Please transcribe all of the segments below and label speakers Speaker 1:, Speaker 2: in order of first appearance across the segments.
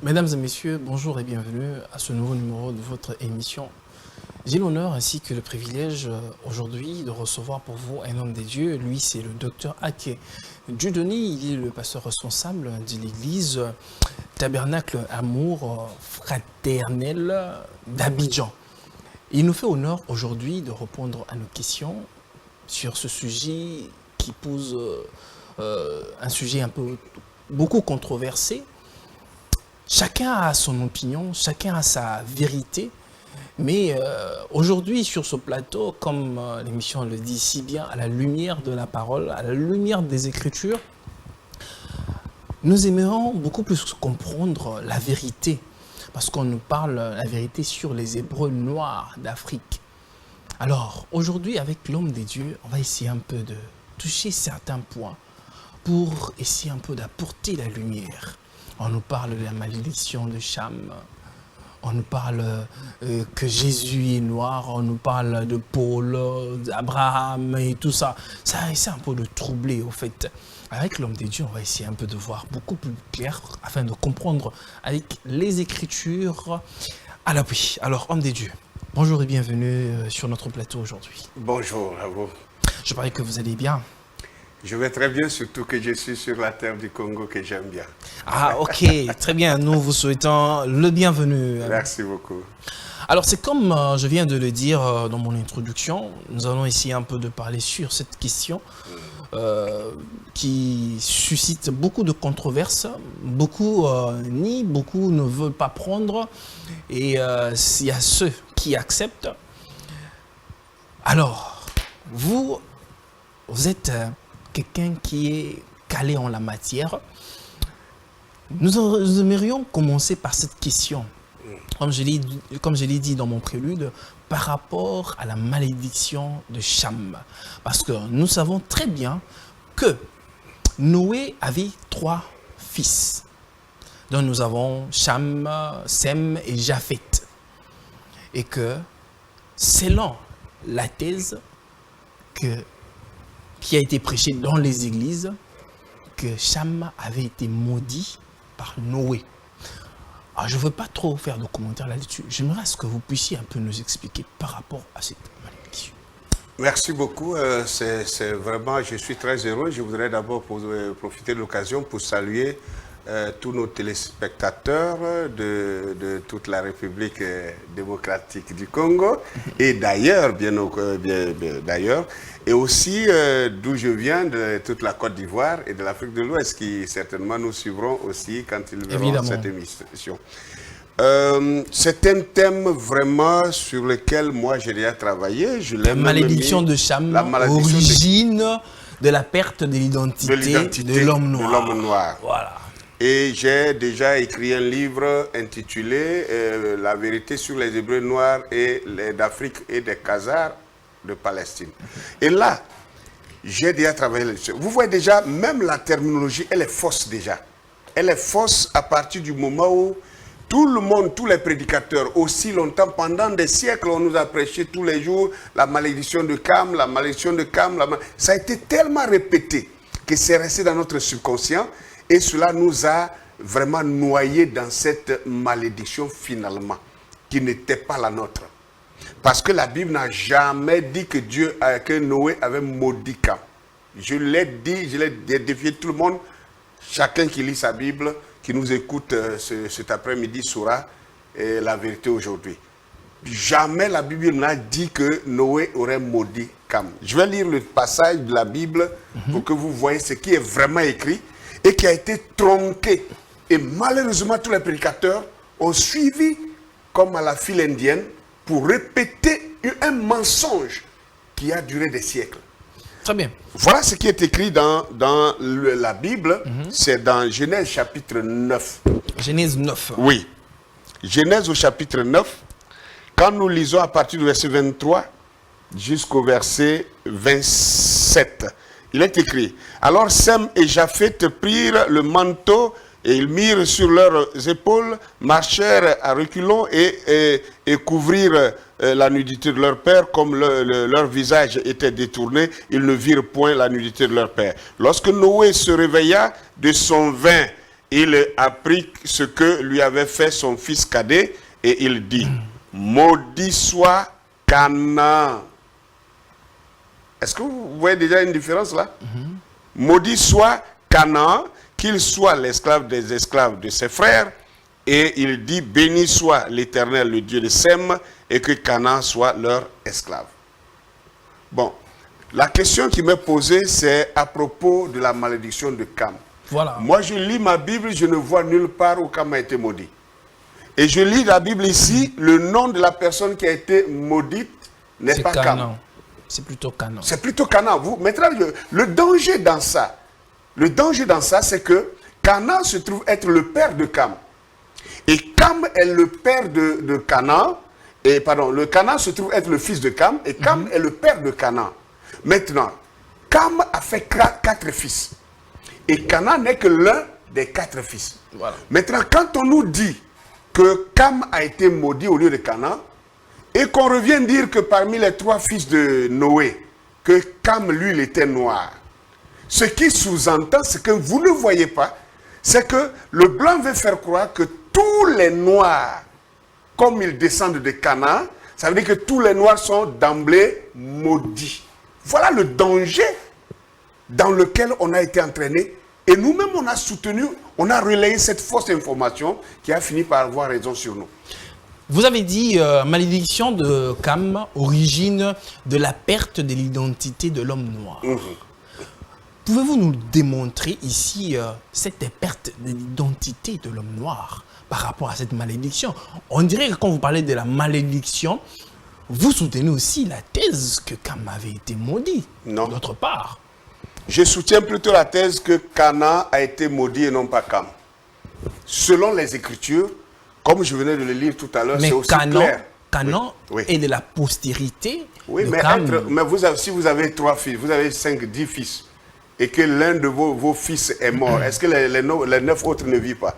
Speaker 1: Mesdames et messieurs, bonjour et bienvenue à ce nouveau numéro de votre émission. J'ai l'honneur ainsi que le privilège aujourd'hui de recevoir pour vous un homme des dieux. Lui, c'est le docteur Ake Dieudonné. Il est le pasteur responsable de l'église Tabernacle Amour Fraternel d'Abidjan. Il nous fait honneur aujourd'hui de répondre à nos questions sur ce sujet qui pose un sujet beaucoup controversé. Chacun a son opinion, chacun a sa vérité, mais aujourd'hui sur ce plateau, comme l'émission le dit si bien, à la lumière de la parole, à la lumière des Écritures, nous aimerions beaucoup plus comprendre la vérité, parce qu'on nous parle la vérité sur les Hébreux noirs d'Afrique. Alors aujourd'hui, avec l'homme des dieux, on va essayer un peu de toucher certains points pour essayer un peu d'apporter la lumière. On nous parle de la malédiction de Cham, on nous parle que Jésus est noir, on nous parle de Paul, d'Abraham et tout ça. Ça essaie un peu de troubler au fait. Avec l'homme des dieux, on va essayer un peu de voir beaucoup plus clair afin de comprendre avec les Écritures à l'appui. Alors, homme des dieux, bonjour et bienvenue sur notre plateau aujourd'hui.
Speaker 2: Bonjour à vous.
Speaker 1: Je parie que vous allez bien.
Speaker 2: Je vais très bien, surtout que je suis sur la terre du Congo que j'aime bien.
Speaker 1: Ah, ok, très bien. Nous vous souhaitons le bienvenu.
Speaker 2: Merci beaucoup.
Speaker 1: Alors, c'est comme je viens de le dire dans mon introduction, nous allons essayer un peu de parler sur cette question qui suscite beaucoup de controverses. Beaucoup beaucoup ne veulent pas prendre et il y a ceux qui acceptent. Alors, vous êtes quelqu'un qui est calé en la matière. Nous aimerions commencer par cette question, comme je l'ai dit dans mon prélude, par rapport à la malédiction de Cham. Parce que nous savons très bien que Noé avait 3 fils. Donc nous avons Cham, Sem et Japheth. Et que, selon la thèse qui a été prêchée dans les églises, que Cham avait été maudit par Noé. Alors, je ne veux pas trop faire de commentaires là-dessus. J'aimerais que vous puissiez un peu nous expliquer par rapport à cette malédiction.
Speaker 2: Merci beaucoup. C'est vraiment, je suis très heureux. Je voudrais d'abord profiter de l'occasion pour saluer tous nos téléspectateurs de toute la République démocratique du Congo et d'ailleurs, d'ailleurs, et aussi d'où je viens, de toute la Côte d'Ivoire et de l'Afrique de l'Ouest, qui certainement nous suivront aussi quand ils verront cette émission. C'est un thème vraiment sur lequel moi j'ai déjà travaillé.
Speaker 1: La malédiction de Cham, origine de la perte de l'identité de l'homme noir. Voilà.
Speaker 2: Et j'ai déjà écrit un livre intitulé La vérité sur les Hébreux noirs d'Afrique et des Khazars de Palestine. Et là, j'ai déjà travaillé là-dessus. Vous voyez déjà, même la terminologie, elle est fausse déjà. Elle est fausse à partir du moment où tout le monde, tous les prédicateurs, aussi longtemps, pendant des siècles, on nous a prêché tous les jours la malédiction de Cham, la malédiction de Cham. Ça a été tellement répété que c'est resté dans notre subconscient. Et cela nous a vraiment noyés dans cette malédiction finalement, qui n'était pas la nôtre. Parce que la Bible n'a jamais dit que Noé avait maudit Cham. Je l'ai dit, je l'ai défié tout le monde. Chacun qui lit sa Bible, qui nous écoute cet après-midi saura la vérité aujourd'hui. Jamais la Bible n'a dit que Noé aurait maudit Cham. Je vais lire le passage de la Bible pour que vous voyez ce qui est vraiment écrit et qui a été tronqué. Et malheureusement, tous les prédicateurs ont suivi, comme à la file indienne, pour répéter un mensonge qui a duré des siècles.
Speaker 1: Très bien.
Speaker 2: Voilà ce qui est écrit dans la Bible. C'est dans Genèse chapitre 9.
Speaker 1: Genèse 9.
Speaker 2: Oui. Genèse au chapitre 9. Quand nous lisons à partir du verset 23 jusqu'au verset 27, il est écrit: alors Sem et Japheth prirent le manteau et ils mirent sur leurs épaules, marchèrent à reculons et couvrirent la nudité de leur père. Comme leur visage était détourné, ils ne virent point la nudité de leur père. Lorsque Noé se réveilla de son vin il apprit ce que lui avait fait son fils cadet et il dit, maudit soit Canaan. Est-ce que vous voyez déjà une différence là? Maudit soit Canaan, qu'il soit l'esclave des esclaves de ses frères. Et il dit, béni soit l'Éternel, le Dieu de Sem, et que Canaan soit leur esclave. Bon, la question qui m'est posée, c'est à propos de la malédiction de Cam.
Speaker 1: Voilà.
Speaker 2: Moi, je lis ma Bible, je ne vois nulle part où Cam a été maudit. Et je lis la Bible ici, le nom de la personne qui a été maudite n'est pas Cam.
Speaker 1: C'est plutôt Canaan.
Speaker 2: C'est plutôt Canaan. Maintenant, le danger dans ça, c'est que Canaan se trouve être le père de Cam. Et Cam est le père de Canaan. Et pardon, le Canaan se trouve être le fils de Cam. Et Cam est le père de Canaan. Maintenant, Cam a fait 4 fils. Et Canaan n'est que l'un des 4 fils.
Speaker 1: Voilà.
Speaker 2: Maintenant, quand on nous dit que Cam a été maudit au lieu de Canaan, et qu'on revient dire que parmi les 3 fils de Noé, que Cam, lui, il était noir. Ce qui sous-entend, c'est que vous ne voyez pas, c'est que le blanc veut faire croire que tous les noirs, comme ils descendent de Canaan, ça veut dire que tous les noirs sont d'emblée maudits. Voilà le danger dans lequel on a été entraîné. Et nous-mêmes, on a soutenu, on a relayé cette fausse information qui a fini par avoir raison sur nous.
Speaker 1: Vous avez dit malédiction de Cam, origine de la perte de l'identité de l'homme noir. Pouvez-vous nous démontrer ici cette perte de l'identité de l'homme noir par rapport à cette malédiction? On dirait que quand vous parlez de la malédiction, vous soutenez aussi la thèse que Cam avait été maudit.
Speaker 2: Non.
Speaker 1: D'autre part.
Speaker 2: Je soutiens plutôt la thèse que Canaan a été maudit et non pas Cam. Selon les Écritures, comme je venais de le lire tout à l'heure, c'est aussi clair.
Speaker 1: Canaan
Speaker 2: oui.
Speaker 1: est de la postérité
Speaker 2: oui,
Speaker 1: de
Speaker 2: mais,
Speaker 1: Cam.
Speaker 2: Mais si vous avez 3 fils, vous avez 5, 10 fils, et que l'un de vos fils est mort, est-ce que les 9 autres ne vivent pas?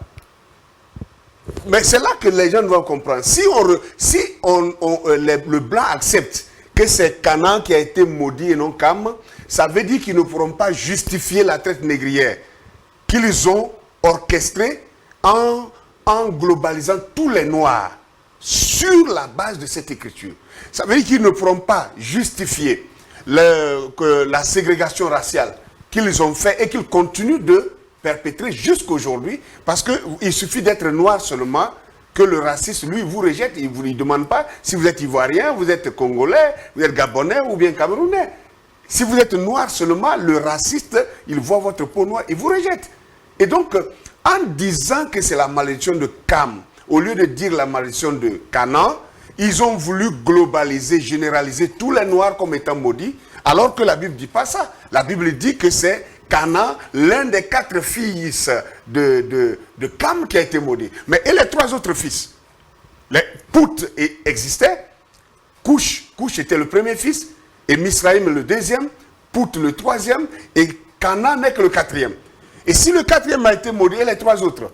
Speaker 2: Mais c'est là que les gens vont comprendre. Si le blanc accepte que c'est Canaan qui a été maudit et non Cam, ça veut dire qu'ils ne pourront pas justifier la traite négrière qu'ils ont orchestrée en globalisant tous les noirs sur la base de cette écriture. Ça veut dire qu'ils ne pourront pas justifier la ségrégation raciale qu'ils ont fait et qu'ils continuent de perpétrer jusqu'à aujourd'hui, parce qu'il suffit d'être noir seulement que le raciste, lui, vous rejette. Il ne vous demande pas si vous êtes ivoirien, vous êtes congolais, vous êtes gabonais ou bien camerounais. Si vous êtes noir seulement, le raciste, il voit votre peau noire, il vous rejette. Et donc, en disant que c'est la malédiction de Cam, au lieu de dire la malédiction de Canaan, ils ont voulu globaliser, généraliser tous les noirs comme étant maudits, alors que la Bible ne dit pas ça. La Bible dit que c'est Canaan, l'un des 4 fils de Cam qui a été maudit. Mais et les 3 autres fils? Pout existait, Couche était le premier fils, et Misraïm le deuxième, Pout le troisième, et Canaan n'est que le 4e. Et si le 4e a été maudit, et les 3 autres,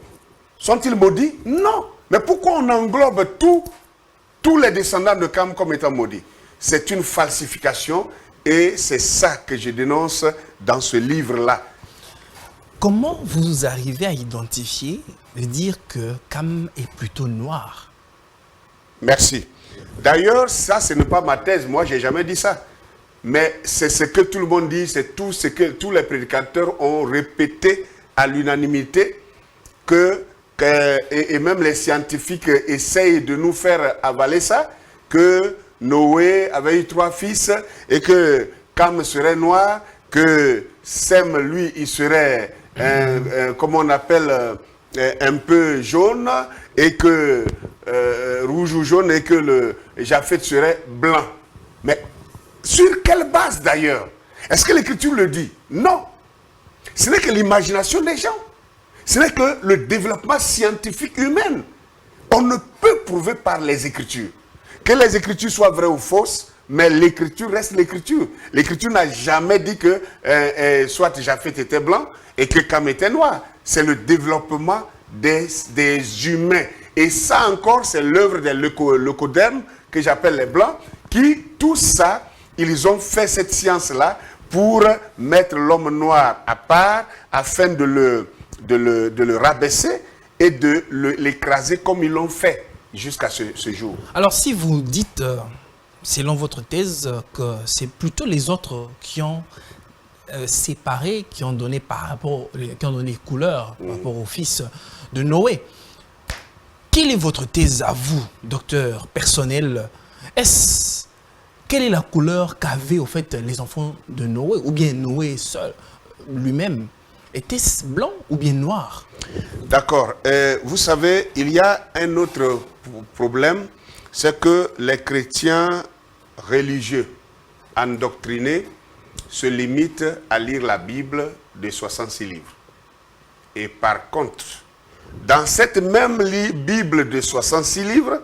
Speaker 2: sont-ils maudits? Non. Mais pourquoi on englobe tous les descendants de Cam comme étant maudits? C'est une falsification. Et c'est ça que je dénonce dans ce livre-là.
Speaker 1: Comment vous arrivez à identifier et dire que Cam est plutôt noir?
Speaker 2: Merci. D'ailleurs, ça, ce n'est pas ma thèse. Moi, je n'ai jamais dit ça. Mais c'est ce que tout le monde dit, c'est tout ce que tous les prédicateurs ont répété à l'unanimité, et même les scientifiques essayent de nous faire avaler ça, que Noé avait eu 3 fils et que Cam serait noir, que Sem, lui, il serait, comment on appelle, un peu jaune, et que rouge ou jaune, et que le Japheth serait blanc. Mais sur quelle base d'ailleurs? Est-ce que l'Écriture le dit? Non. Ce n'est que l'imagination des gens. Ce n'est que le développement scientifique humain. On ne peut prouver par les Écritures. Que les Écritures soient vraies ou fausses, mais l'Écriture reste l'Écriture. L'Écriture n'a jamais dit que soit Japheth était blanc et que Cam était noir. C'est le développement des humains. Et ça encore, c'est l'œuvre des leucodermes, que j'appelle les blancs, qui, tout ça, ils ont fait cette science-là pour mettre l'homme noir à part, afin de de le rabaisser et de l'écraser comme ils l'ont fait jusqu'à ce jour.
Speaker 1: Alors si vous dites, selon votre thèse, que c'est plutôt les autres qui ont séparé, qui ont donné couleur par rapport au fils de Noé, quelle est votre thèse à vous, docteur, personnel? Quelle est la couleur qu'avaient au fait les enfants de Noé, ou bien Noé seul, lui-même? Était-ce blanc ou bien noir?
Speaker 2: D'accord. Vous savez, il y a un autre problème, c'est que les chrétiens religieux endoctrinés se limitent à lire la Bible de 66 livres. Et par contre, dans cette même Bible de 66 livres,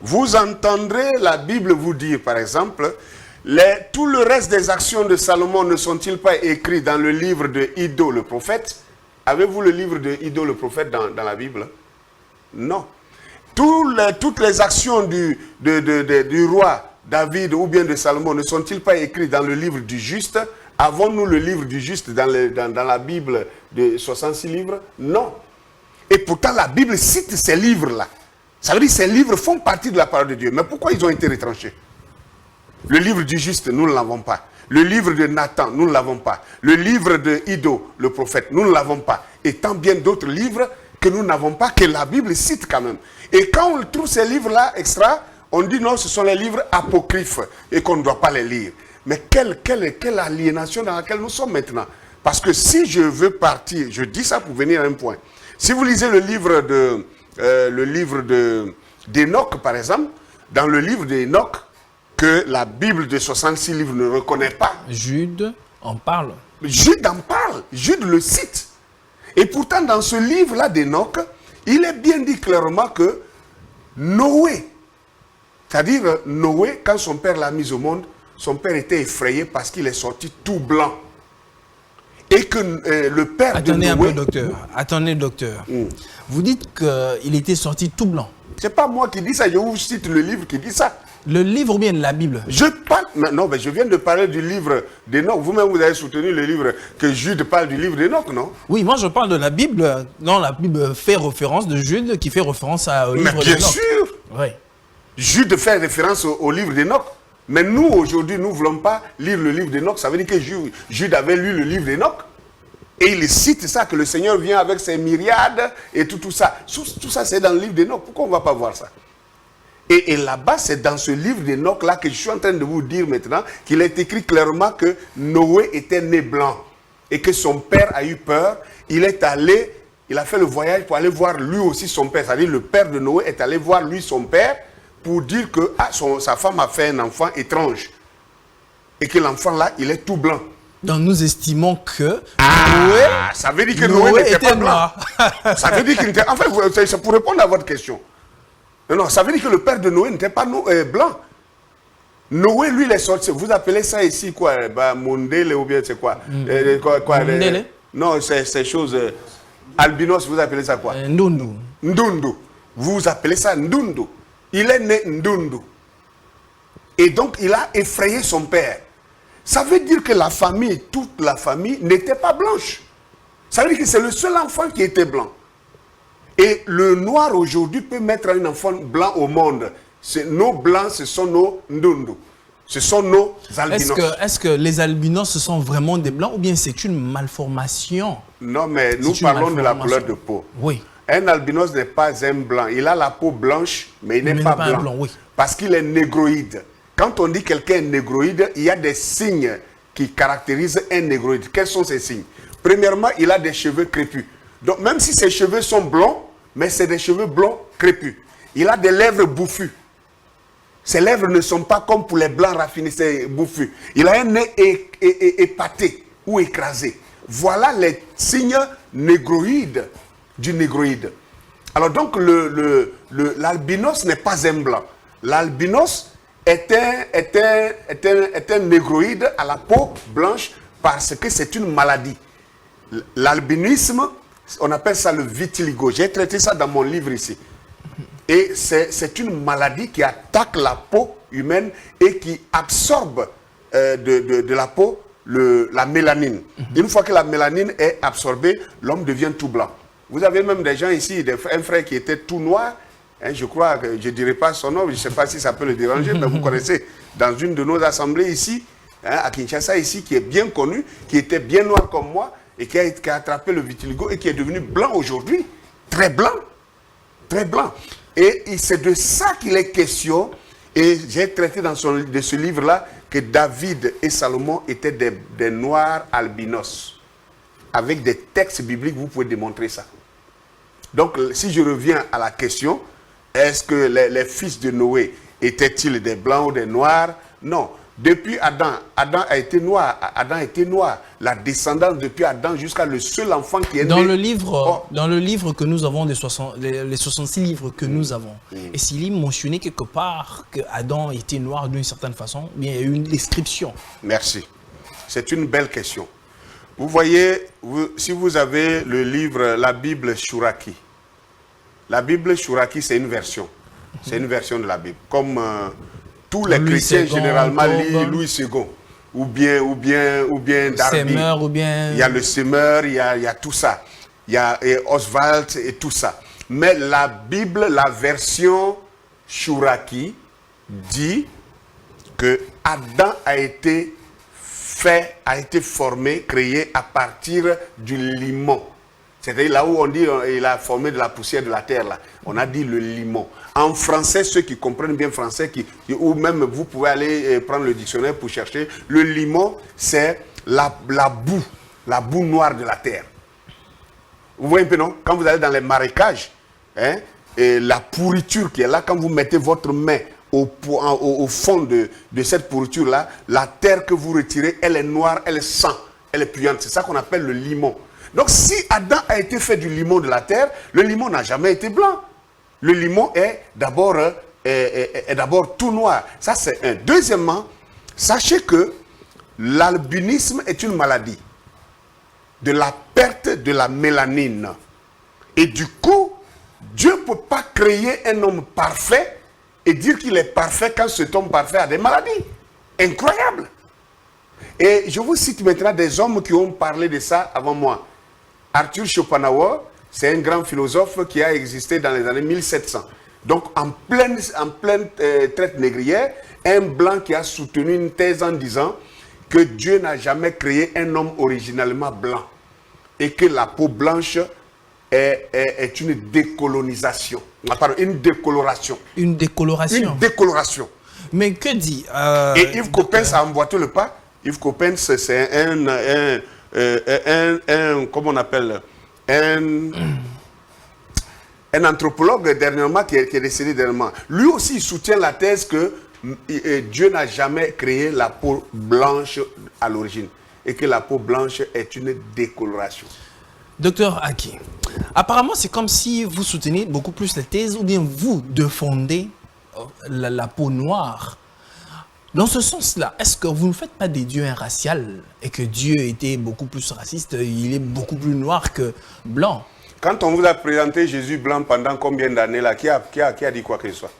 Speaker 2: vous entendrez la Bible vous dire, par exemple, tout le reste des actions de Salomon ne sont-ils pas écrits dans le livre de Iddo le prophète? Avez-vous le livre de Iddo le prophète dans la Bible? Non. Toutes les actions du roi David ou bien de Salomon ne sont-ils pas écrits dans le livre du juste? Avons-nous le livre du juste dans la Bible de 66 livres? Non. Et pourtant la Bible cite ces livres-là. Ça veut dire que ces livres font partie de la parole de Dieu. Mais pourquoi ils ont été retranchés? Le livre du juste, nous ne l'avons pas. Le livre de Nathan, nous ne l'avons pas. Le livre de Iddo, le prophète, nous ne l'avons pas. Et tant bien d'autres livres que nous n'avons pas, que la Bible cite quand même. Et quand on trouve ces livres-là extra, on dit non, ce sont les livres apocryphes et qu'on ne doit pas les lire. Mais quelle aliénation dans laquelle nous sommes maintenant? Parce que si je veux partir, je dis ça pour venir à un point. Si vous lisez le livre d'Enoch, par exemple, dans le livre d'Enoch, que la Bible de 66 livres ne reconnaît pas.
Speaker 1: Jude en parle.
Speaker 2: Jude en parle, Jude le cite. Et pourtant, dans ce livre-là d'Enoch, il est bien dit clairement que Noé, c'est-à-dire Noé, quand son père l'a mis au monde, son père était effrayé parce qu'il est sorti tout blanc. Et que le père de Noé...
Speaker 1: Attendez un peu, docteur. Attendez, docteur. Vous dites qu'il était sorti tout blanc.
Speaker 2: C'est pas moi qui dis ça, je vous cite le livre qui dit ça.
Speaker 1: Le livre ou bien la Bible?
Speaker 2: Je parle... Non, mais je viens de parler du livre d'Enoch. Vous-même, vous avez soutenu le livre que Jude parle du livre d'Enoch, non?
Speaker 1: Oui, moi je parle de la Bible. Non, la Bible fait référence de Jude qui fait référence au livre d'Enoch.
Speaker 2: Mais bien sûr.
Speaker 1: Oui.
Speaker 2: Jude fait référence au livre d'Enoch. Mais nous, aujourd'hui, nous ne voulons pas lire le livre d'Enoch. Ça veut dire que Jude avait lu le livre d'Enoch. Et il cite ça, que le Seigneur vient avec ses myriades et tout ça. Tout ça, c'est dans le livre d'Enoch. Pourquoi on ne va pas voir ça? Et là-bas, c'est dans ce livre d'Enoch-là que je suis en train de vous dire maintenant qu'il est écrit clairement que Noé était né blanc. Et que son père a eu peur. Il a fait le voyage pour aller voir lui aussi son père. C'est-à-dire le père de Noé est allé voir lui son père pour dire que sa femme a fait un enfant étrange. Et que l'enfant-là, il est tout blanc.
Speaker 1: Donc nous estimons que
Speaker 2: Noé, ça veut dire que Noé n'était pas
Speaker 1: noir.
Speaker 2: Ça veut dire qu'il était... En fait, c'est pour répondre à votre question. Non, ça veut dire que le père de Noé n'était pas blanc. Noé, lui, il est sorti. Vous appelez ça ici quoi? Mondele ou bien c'est quoi?
Speaker 1: Mondele?
Speaker 2: Non, c'est ces choses... albinos, vous appelez ça quoi?
Speaker 1: Ndundu.
Speaker 2: Ndundu. Vous appelez ça Ndundu. Il est né Ndundu. Et donc, il a effrayé son père. Ça veut dire que la famille, toute la famille, n'était pas blanche. Ça veut dire que c'est le seul enfant qui était blanc. Et le noir aujourd'hui peut mettre un enfant blanc au monde. Nos blancs, ce sont nos Ndundu. Ce sont nos albinos.
Speaker 1: Est-ce que les albinos, ce sont vraiment des blancs ou bien c'est une malformation?
Speaker 2: Non, mais nous parlons de la couleur de peau.
Speaker 1: Oui.
Speaker 2: Un albinos n'est pas un blanc. Il a la peau blanche, mais il n'est pas blanc.
Speaker 1: Oui.
Speaker 2: Parce qu'il est négroïde. Quand on dit quelqu'un est négroïde, il y a des signes qui caractérisent un négroïde. Quels sont ces signes? Premièrement, il a des cheveux crépus. Donc même si ses cheveux sont blonds, mais c'est des cheveux blonds crépus. Il a des lèvres bouffues. Ses lèvres ne sont pas comme pour les blancs raffinés, c'est bouffu. Il a un nez épaté ou écrasé. Voilà les signes négroïdes du négroïde. Alors donc l'albinos n'est pas un blanc. L'albinos est un négroïde à la peau blanche parce que c'est une maladie. L'albinisme, on appelle ça le vitiligo. J'ai traité ça dans mon livre ici. Et c'est une maladie qui attaque la peau humaine et qui absorbe de la peau la mélanine. Une fois que la mélanine est absorbée, l'homme devient tout blanc. Vous avez même des gens ici, un frère qui était tout noir, hein, je crois que je ne dirai pas son nom, je ne sais pas si ça peut le déranger, mais vous connaissez, dans une de nos assemblées ici, hein, à Kinshasa ici, qui est bien connu, qui était bien noir comme moi, et qui a attrapé le vitiligo et qui est devenu blanc aujourd'hui, très blanc, très blanc. Et c'est de ça qu'il est question, et j'ai traité dans de ce livre-là que David et Salomon étaient des noirs albinos. Avec des textes bibliques, vous pouvez démontrer ça. Donc, si je reviens à la question, est-ce que les fils de Noé étaient-ils des blancs ou des noirs? Non. Depuis Adam, Adam a été noir. Adam était noir. La descendance depuis Adam jusqu'à le seul enfant qui est
Speaker 1: dans
Speaker 2: né.
Speaker 1: Dans le livre que nous avons, les 66 livres que nous avons, et s'il est mentionné quelque part que Adam était noir d'une certaine façon, bien, il y a une description.
Speaker 2: Merci. C'est une belle question. Vous voyez, si vous avez le livre, la Bible Shuraki, la Bible Shuraki, c'est une version. C'est une version de la Bible. Comme tous les chrétiens généralement lisent Louis II. Ou bien Darby.
Speaker 1: Semeur, ou bien...
Speaker 2: Il y a le Semeur, il y a tout ça. Il y a Oswald et tout ça. Mais la Bible, la version Shuraki, dit que Adam a été formé, créé à partir du limon. C'est-à-dire là où on dit il a formé de la poussière de la terre, là. On a dit le limon. En français, ceux qui comprennent bien français, ou même vous pouvez aller prendre le dictionnaire pour chercher, le limon, c'est la boue noire de la terre. Vous voyez un peu, non? Quand vous allez dans les marécages, hein, et la pourriture qui est là, quand vous mettez votre main au fond de cette pourriture-là, la terre que vous retirez, elle est noire, elle sent, elle est puante. C'est ça qu'on appelle le limon. Donc si Adam a été fait du limon de la terre, le limon n'a jamais été blanc. Le limon est d'abord tout noir. Ça, c'est un. Deuxièmement, sachez que l'albinisme est une maladie de la perte de la mélanine. Et du coup, Dieu ne peut pas créer un homme parfait et dire qu'il est parfait quand cet homme parfait a des maladies. Incroyable. Et je vous cite maintenant des hommes qui ont parlé de ça avant moi. Arthur Schopenhauer, c'est un grand philosophe qui a existé dans les années 1700. Donc, en pleine traite négrière, un blanc qui a soutenu une thèse en disant que Dieu n'a jamais créé un homme originalement blanc et que la peau blanche est une décolonisation. Pardon, une décoloration.
Speaker 1: Une décoloration.
Speaker 2: Une décoloration.
Speaker 1: Mais que dit...
Speaker 2: Et Yves Coppens a emboîté le pas. Yves Coppens, c'est comment on appelle, un anthropologue dernièrement qui est décédé dernièrement. Lui aussi, il soutient la thèse que Dieu n'a jamais créé la peau blanche à l'origine et que la peau blanche est une décoloration.
Speaker 1: Docteur Aki, apparemment, c'est comme si vous soutenez beaucoup plus la thèse ou bien vous défendez la peau noire. Dans ce sens-là, est-ce que vous ne faites pas des dieux raciales et que Dieu était beaucoup plus raciste, il est beaucoup plus noir que blanc?
Speaker 2: Quand on vous a présenté Jésus blanc pendant combien d'années là, qui a dit quoi que ce soit?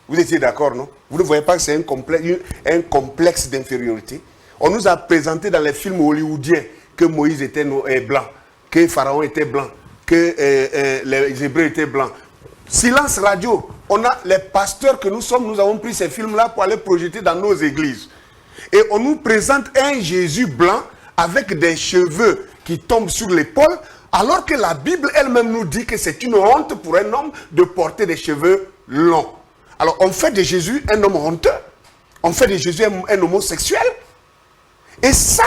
Speaker 2: Vous étiez d'accord, non? Vous ne voyez pas que c'est un complexe d'infériorité? On nous a présenté dans les films hollywoodiens que Moïse était blanc, que Pharaon était blanc, que les Hébreux étaient blancs. Silence radio. On a les pasteurs que nous sommes, nous avons pris ces films-là pour aller projeter dans nos églises. Et on nous présente un Jésus blanc avec des cheveux qui tombent sur l'épaule, alors que la Bible elle-même nous dit que c'est une honte pour un homme de porter des cheveux longs. Alors on fait de Jésus un homme honteux. On fait de Jésus un homosexuel. Et ça,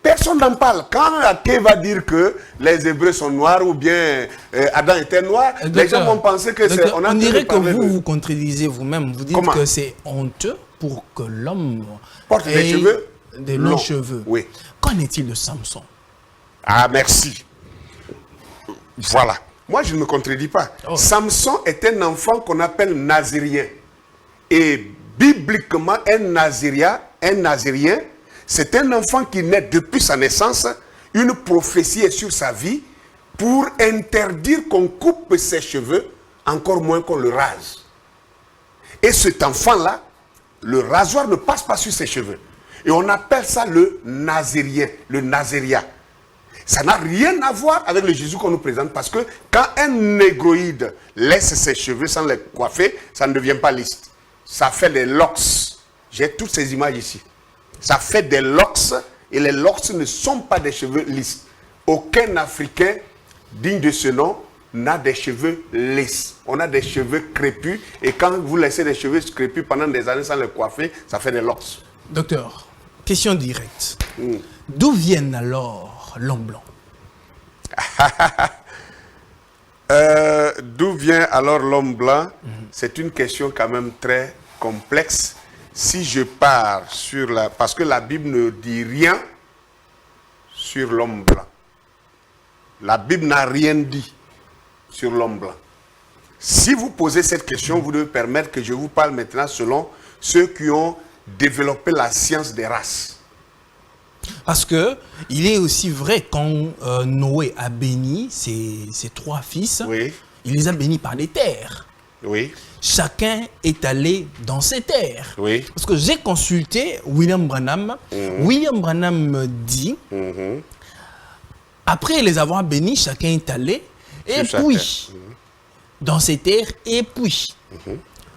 Speaker 2: personne n'en parle. Quand Ake va dire que les Hébreux sont noirs ou bien Adam était noir, les gens vont penser que c'est...
Speaker 1: On dirait que vous contredisez vous-même. Vous dites que c'est honteux pour que l'homme
Speaker 2: porte des cheveux
Speaker 1: des longs cheveux.
Speaker 2: Oui.
Speaker 1: Qu'en est-il de Samson?
Speaker 2: Ah, merci. Voilà. Moi, je ne me contredis pas. Oh. Samson est un enfant qu'on appelle nazirien. Et bibliquement, un nazirien, c'est un enfant qui naît depuis sa naissance. Une prophétie est sur sa vie pour interdire qu'on coupe ses cheveux, encore moins qu'on le rase. Et cet enfant-là, le rasoir ne passe pas sur ses cheveux. Et on appelle ça le nazérien, le nazéria. Ça n'a rien à voir avec le Jésus qu'on nous présente parce que quand un négroïde laisse ses cheveux sans les coiffer, ça ne devient pas lisse. Ça fait des locks. J'ai toutes ces images ici. Ça fait des locks et les locks ne sont pas des cheveux lisses. Aucun Africain digne de ce nom n'a des cheveux lisses. On a des cheveux crépus et quand vous laissez des cheveux crépus pendant des années sans les coiffer, ça fait des locks.
Speaker 1: Docteur, question directe. D'où viennent alors l'homme blanc?
Speaker 2: D'où vient alors l'homme blanc? C'est une question quand même très complexe. Si je pars sur la... Parce que la Bible ne dit rien sur l'homme blanc. La Bible n'a rien dit sur l'homme blanc. Si vous posez cette question, vous devez permettre que je vous parle maintenant selon ceux qui ont développé la science des races.
Speaker 1: Parce que il est aussi vrai quand Noé a béni ses 3 fils,
Speaker 2: Oui.
Speaker 1: il les a bénis par des terres.
Speaker 2: Oui.
Speaker 1: Chacun est allé dans ses terres.
Speaker 2: Oui.
Speaker 1: Parce que j'ai consulté William Branham. William Branham me dit, après les avoir bénis, chacun est allé, et
Speaker 2: Sur
Speaker 1: puis, dans ses terres, et puis.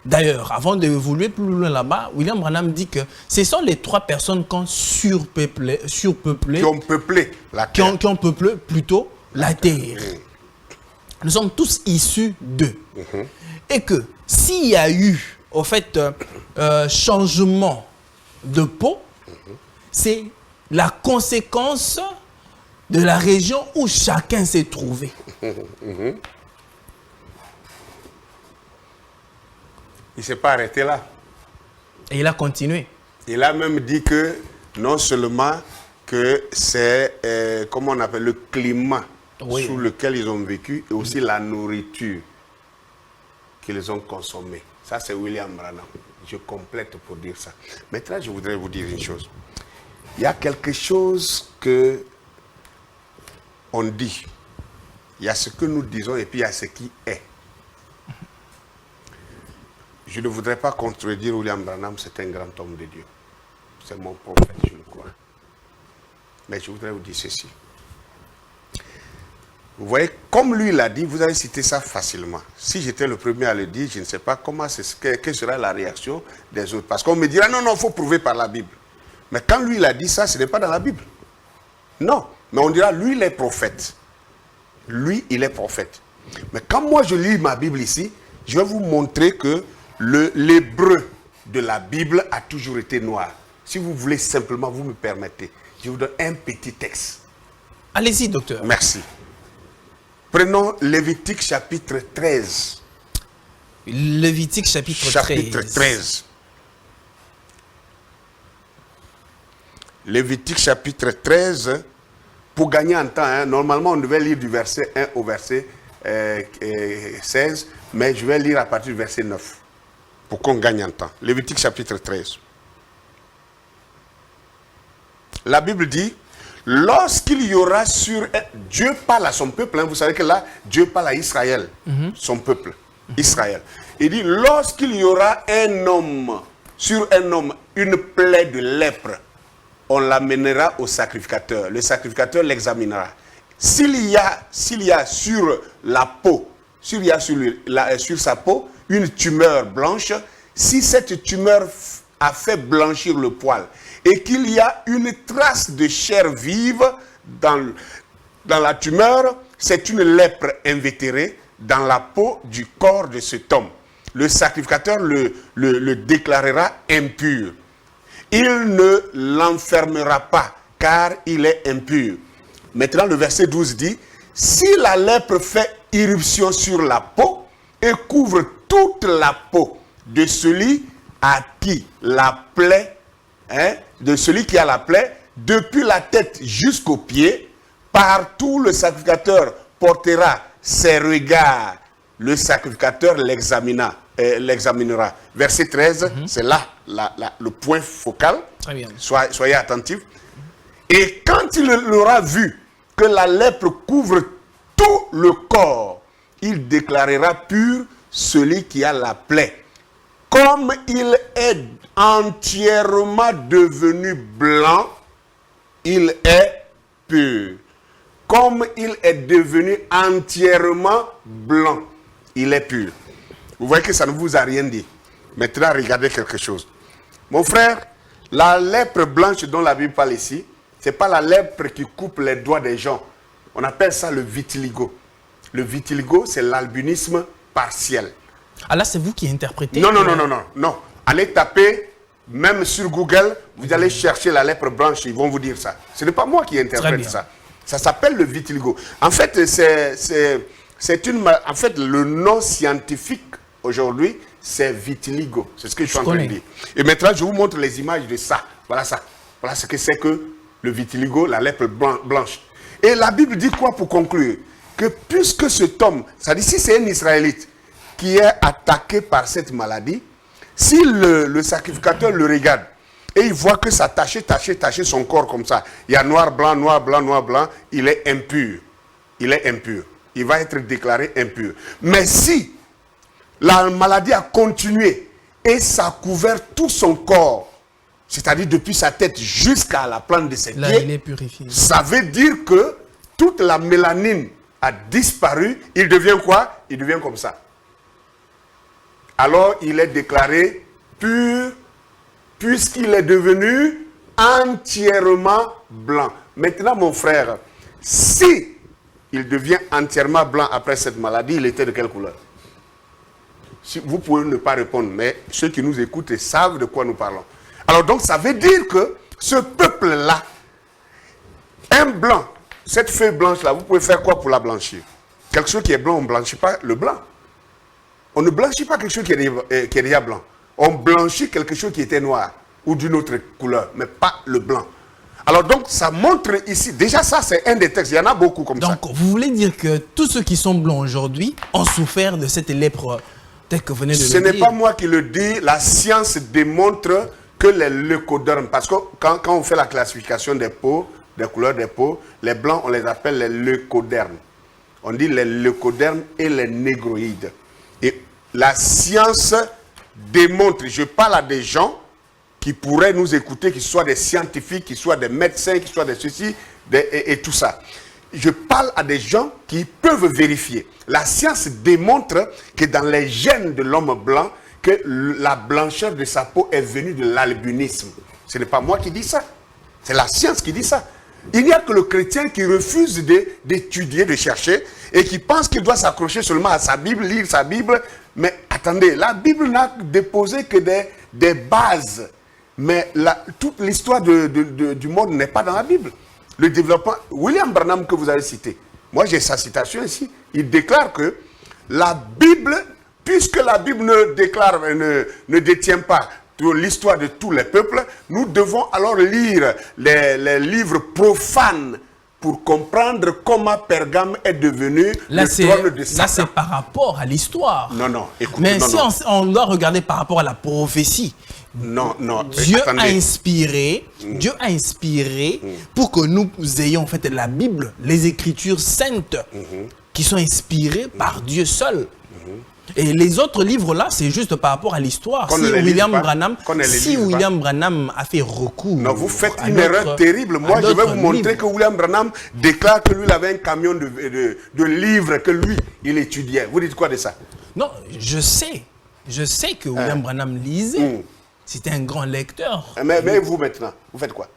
Speaker 1: D'ailleurs, avant d'évoluer plus loin là-bas, William Branham dit que ce sont les 3 personnes qui ont surpeuplé,
Speaker 2: Qui ont peuplé la terre.
Speaker 1: qui ont peuplé plutôt la terre. Nous sommes tous issus d'eux. Et que s'il y a eu, au fait, changement de peau, c'est la conséquence de la région où chacun s'est trouvé.
Speaker 2: Il ne s'est pas arrêté là.
Speaker 1: Et il a continué.
Speaker 2: Il a même dit que non seulement que c'est, comment on appelle, le climat
Speaker 1: Oui.
Speaker 2: sous lequel ils ont vécu et aussi la nourriture qu'ils ont consommée. Ça, c'est William Branham. Je complète pour dire ça. Maintenant, je voudrais vous dire une chose. Il y a quelque chose que on dit. Il y a ce que nous disons et puis il y a ce qui est. Je ne voudrais pas contredire William Branham, c'est un grand homme de Dieu. C'est mon prophète, je le crois. Mais je voudrais vous dire ceci. Vous voyez, comme lui l'a dit, vous allez citer ça facilement. Si j'étais le premier à le dire, je ne sais pas comment quelle sera la réaction des autres. Parce qu'on me dira, non, il faut prouver par la Bible. Mais quand lui il a dit ça, ce n'est pas dans la Bible. Non, mais on dira, lui, il est prophète. Lui, il est prophète. Mais quand moi je lis ma Bible ici, je vais vous montrer que l'hébreu de la Bible a toujours été noir. Si vous voulez simplement, vous me permettez, je vous donne un petit texte.
Speaker 1: Allez-y, docteur.
Speaker 2: Merci. Prenons Lévitique chapitre 13.
Speaker 1: Lévitique chapitre 13.
Speaker 2: Chapitre 13. Lévitique chapitre 13. Pour gagner en temps, hein, normalement on devait lire du verset 1 au verset 16, mais je vais lire à partir du verset 9. Pour qu'on gagne en temps. Lévitique chapitre 13. La Bible dit, lorsqu'il y aura sur... Dieu parle à son peuple, hein, vous savez que là, Dieu parle à Israël, son peuple, Israël. Il dit, lorsqu'il y aura un homme, sur un homme, une plaie de lèpre, on l'amènera au sacrificateur. Le sacrificateur l'examinera. S'il y a sur la peau, s'il y a sur sa peau, une tumeur blanche, si cette tumeur a fait blanchir le poil et qu'il y a une trace de chair vive dans la tumeur, c'est une lèpre invétérée dans la peau du corps de cet homme. Le sacrificateur le déclarera impur. Il ne l'enfermera pas car il est impur. Maintenant, le verset 12 dit, si la lèpre fait irruption sur la peau et couvre toute la peau de celui à qui la plaie, de celui qui a la plaie, depuis la tête jusqu'aux pieds, partout le sacrificateur portera ses regards. Le sacrificateur l'examinera. Verset 13, c'est là le point focal.
Speaker 1: Très bien.
Speaker 2: Soyez attentifs. Et quand il aura vu que la lèpre couvre tout le corps, il déclarera pur celui qui a la plaie, comme comme il est entièrement devenu blanc, il est pur. Comme il est devenu entièrement blanc, il est pur. Vous voyez que ça ne vous a rien dit. Maintenant, regardez quelque chose. Mon frère, la lèpre blanche dont la Bible parle ici, ce n'est pas la lèpre qui coupe les doigts des gens. On appelle ça le vitiligo. Le vitiligo, c'est l'albinisme partiel.
Speaker 1: Ah là, c'est vous qui interprétez?
Speaker 2: Non. Allez taper, même sur Google, vous allez chercher la lèpre blanche, ils vont vous dire ça. Ce n'est pas moi qui interprète ça. Ça s'appelle le vitiligo. En fait, le nom scientifique aujourd'hui, c'est vitiligo. C'est ce que je suis en train de dire. Et maintenant, je vous montre les images de ça. Voilà ça. Voilà ce que c'est que le vitiligo, la lèpre blanche. Et la Bible dit quoi pour conclure? Que puisque cet homme, ça dit si c'est un Israélite qui est attaqué par cette maladie, si le sacrificateur le regarde et il voit que ça taché son corps comme ça, il y a noir, blanc, il est impur. Il est impur. Il va être déclaré impur. Mais si la maladie a continué et ça a couvert tout son corps, c'est-à-dire depuis sa tête jusqu'à la plante de ses pieds,
Speaker 1: il est purifié.
Speaker 2: Ça veut dire que toute la mélanine a disparu. Il devient quoi? Il devient comme ça. Alors il est déclaré pur puisqu'il est devenu entièrement blanc. Maintenant, mon frère, si il devient entièrement blanc après cette maladie, il était de quelle couleur? Si, vous pouvez ne pas répondre, mais ceux qui nous écoutent savent de quoi nous parlons. Alors donc, ça veut dire que ce peuple-là, un blanc, cette feuille blanche-là, vous pouvez faire quoi pour la blanchir? Quelque chose qui est blanc, on ne blanchit pas le blanc. On ne blanchit pas quelque chose qui est déjà blanc. On blanchit quelque chose qui était noir ou d'une autre couleur, mais pas le blanc. Alors donc, ça montre ici, déjà ça c'est un des textes, il y en a beaucoup comme ça.
Speaker 1: Donc, vous voulez dire que tous ceux qui sont blancs aujourd'hui ont souffert de cette lèpre telle que vous venez de le dire?
Speaker 2: Ce n'est pas moi qui le dis, la science démontre que les leucodermes, parce que quand on fait la classification des peaux, des couleurs des peaux, les blancs on les appelle les leucodermes. On dit les leucodermes et les négroïdes. Et la science démontre, je parle à des gens qui pourraient nous écouter, qui soient des scientifiques, qui soient des médecins, qui soient des ceci, et tout ça. Je parle à des gens qui peuvent vérifier. La science démontre que dans les gènes de l'homme blanc, que la blancheur de sa peau est venue de l'albinisme. Ce n'est pas moi qui dis ça. C'est la science qui dit ça. Il n'y a que le chrétien qui refuse d'étudier, de chercher, et qui pense qu'il doit s'accrocher seulement à sa Bible, lire sa Bible. Mais attendez, la Bible n'a déposé que des bases. Mais toute l'histoire du monde n'est pas dans la Bible. Le développement, William Branham que vous avez cité, moi j'ai sa citation ici, il déclare que la Bible, puisque la Bible ne détient pas l'histoire de tous les peuples, nous devons alors lire les livres profanes pour comprendre comment Pergame est devenu le trône de Satan.
Speaker 1: Là, c'est par rapport à l'histoire.
Speaker 2: Non, écoutez.
Speaker 1: Mais si on doit regarder par rapport à la prophétie,
Speaker 2: non,
Speaker 1: Dieu
Speaker 2: attendez.
Speaker 1: Dieu a inspiré pour que nous ayons en fait la Bible, les Écritures saintes, qui sont inspirées par Dieu seul. Et les autres livres-là, c'est juste par rapport à l'histoire. Si William Branham a fait recours...
Speaker 2: Non, vous faites une erreur terrible. Moi, je vais vous montrer que William Branham déclare que lui, il avait un camion de livres que lui, il étudiait. Vous dites quoi de ça?
Speaker 1: Non, je sais que William Branham lisait. C'était un grand lecteur.
Speaker 2: Mais vous, maintenant, vous faites quoi?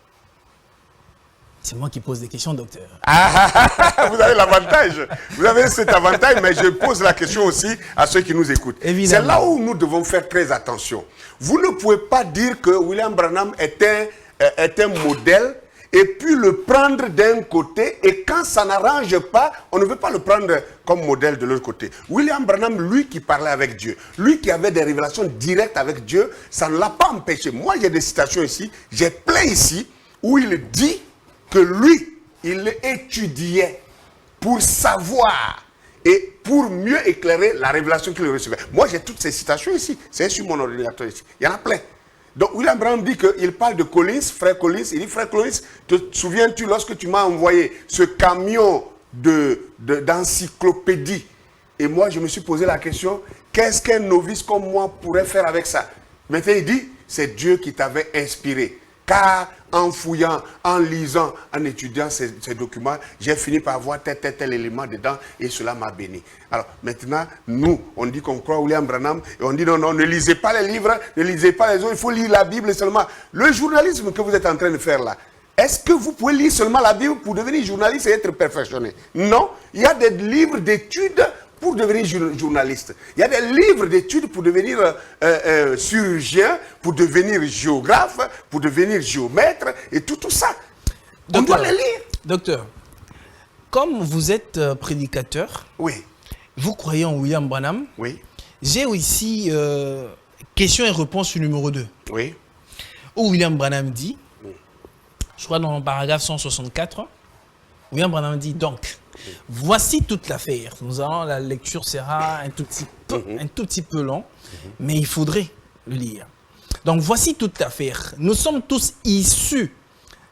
Speaker 1: C'est moi qui pose des questions, docteur.
Speaker 2: Vous avez l'avantage. Vous avez cet avantage, mais je pose la question aussi à ceux qui nous écoutent. C'est là où nous devons faire très attention. Vous ne pouvez pas dire que William Branham est un modèle et puis le prendre d'un côté, et quand ça n'arrange pas, on ne veut pas le prendre comme modèle de l'autre côté. William Branham, lui qui parlait avec Dieu, lui qui avait des révélations directes avec Dieu, ça ne l'a pas empêché. Moi, j'ai des citations ici, j'ai plein ici, où il dit que lui, il étudiait pour savoir et pour mieux éclairer la révélation qu'il recevait. Moi, j'ai toutes ces citations ici. C'est sur mon ordinateur ici. Il y en a plein. Donc, William Branham dit qu'il parle de Collins, frère Collins. Il dit, frère Collins, te souviens-tu lorsque tu m'as envoyé ce camion d'encyclopédie? Et moi, je me suis posé la question, qu'est-ce qu'un novice comme moi pourrait faire avec ça? Maintenant, il dit, c'est Dieu qui t'avait inspiré. Car en fouillant, en lisant, en étudiant ces documents, j'ai fini par voir tel élément dedans et cela m'a béni. Alors maintenant, nous, on dit qu'on croit William Branham et on dit non, ne lisez pas les livres, ne lisez pas les autres, il faut lire la Bible seulement. Le journalisme que vous êtes en train de faire là, est-ce que vous pouvez lire seulement la Bible pour devenir journaliste et être perfectionné? Non, il y a des livres d'études pour devenir journaliste. Il y a des livres d'études pour devenir chirurgien, pour devenir géographe, pour devenir géomètre et tout ça.
Speaker 1: Docteur,
Speaker 2: on doit les lire.
Speaker 1: Docteur, comme vous êtes prédicateur,
Speaker 2: oui.
Speaker 1: Vous croyez en William Branham?
Speaker 2: Oui.
Speaker 1: J'ai aussi question et réponse numéro 2.
Speaker 2: Oui.
Speaker 1: Où William Branham dit, je crois dans le paragraphe 164, William Branham dit donc, voici toute l'affaire. La lecture sera un tout petit peu long, mais il faudrait le lire. Donc voici toute l'affaire. Nous sommes tous issus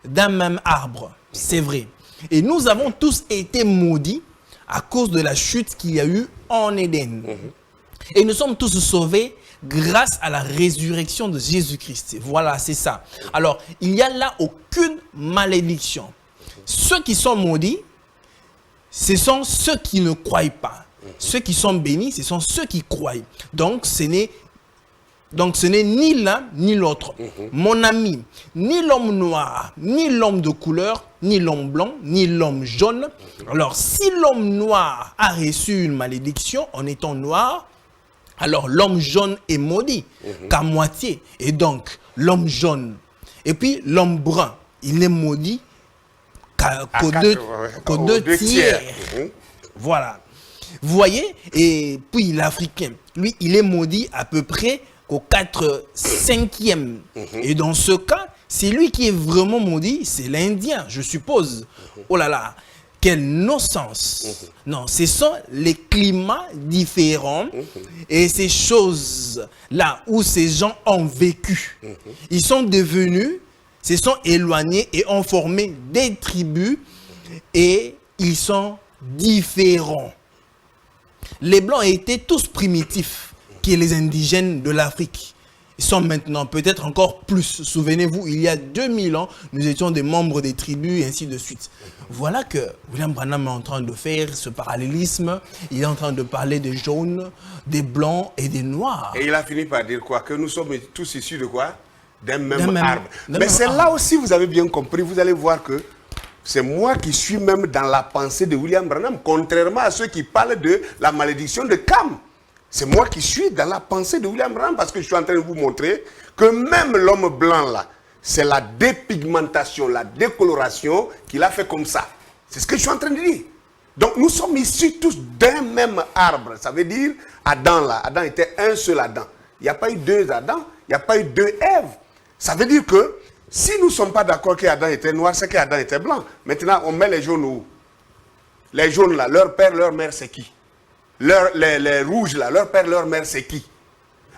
Speaker 1: d'un même arbre, c'est vrai. Et nous avons tous été maudits à cause de la chute qu'il y a eu en Éden. Et nous sommes tous sauvés grâce à la résurrection de Jésus-Christ. Voilà, c'est ça. Alors, il n'y a là aucune malédiction. Ceux qui sont maudits, ce sont ceux qui ne croient pas. Ceux qui sont bénis, ce sont ceux qui croient. Donc, ce n'est ni l'un ni l'autre. Mon ami, ni l'homme noir, ni l'homme de couleur, ni l'homme blanc, ni l'homme jaune. Alors, si l'homme noir a reçu une malédiction en étant noir, alors l'homme jaune est maudit qu'à moitié. Et donc, l'homme jaune, et puis l'homme brun, il est maudit qu'aux deux tiers. Voilà. Vous voyez? Et puis l'Africain, lui, il est maudit à peu près qu'au 4/5e. Et dans ce cas, c'est lui qui est vraiment maudit, c'est l'Indien, je suppose. Oh là là, quelle innocence. Non, ce sont les climats différents et ces choses-là où ces gens ont vécu. Ils sont devenus, se sont éloignés et ont formé des tribus et ils sont différents. Les Blancs étaient tous primitifs que les indigènes de l'Afrique. Ils sont maintenant peut-être encore plus. Souvenez-vous, il y a 2000 ans, nous étions des membres des tribus et ainsi de suite. Voilà que William Branham est en train de faire ce parallélisme. Il est en train de parler des jaunes, des blancs et des noirs.
Speaker 2: Et il a fini par dire quoi? Que nous sommes tous issus de quoi? D'un même arbre. Mais c'est là aussi, vous avez bien compris, vous allez voir que c'est moi qui suis même dans la pensée de William Branham, contrairement à ceux qui parlent de la malédiction de Cam. C'est moi qui suis dans la pensée de William Branham parce que je suis en train de vous montrer que même l'homme blanc là, c'est la dépigmentation, la décoloration qu'il a fait comme ça. C'est ce que je suis en train de dire. Donc nous sommes issus tous d'un même arbre. Ça veut dire Adam là. Adam était un seul Adam. Il n'y a pas eu deux Adam, il n'y a pas eu deux Ève. Ça veut dire que si nous ne sommes pas d'accord qu'Adam était noir, c'est qu'Adam était blanc. Maintenant, on met les jaunes où? Les jaunes là, leur père, leur mère, c'est qui? Les rouges là, leur père, leur mère, c'est qui?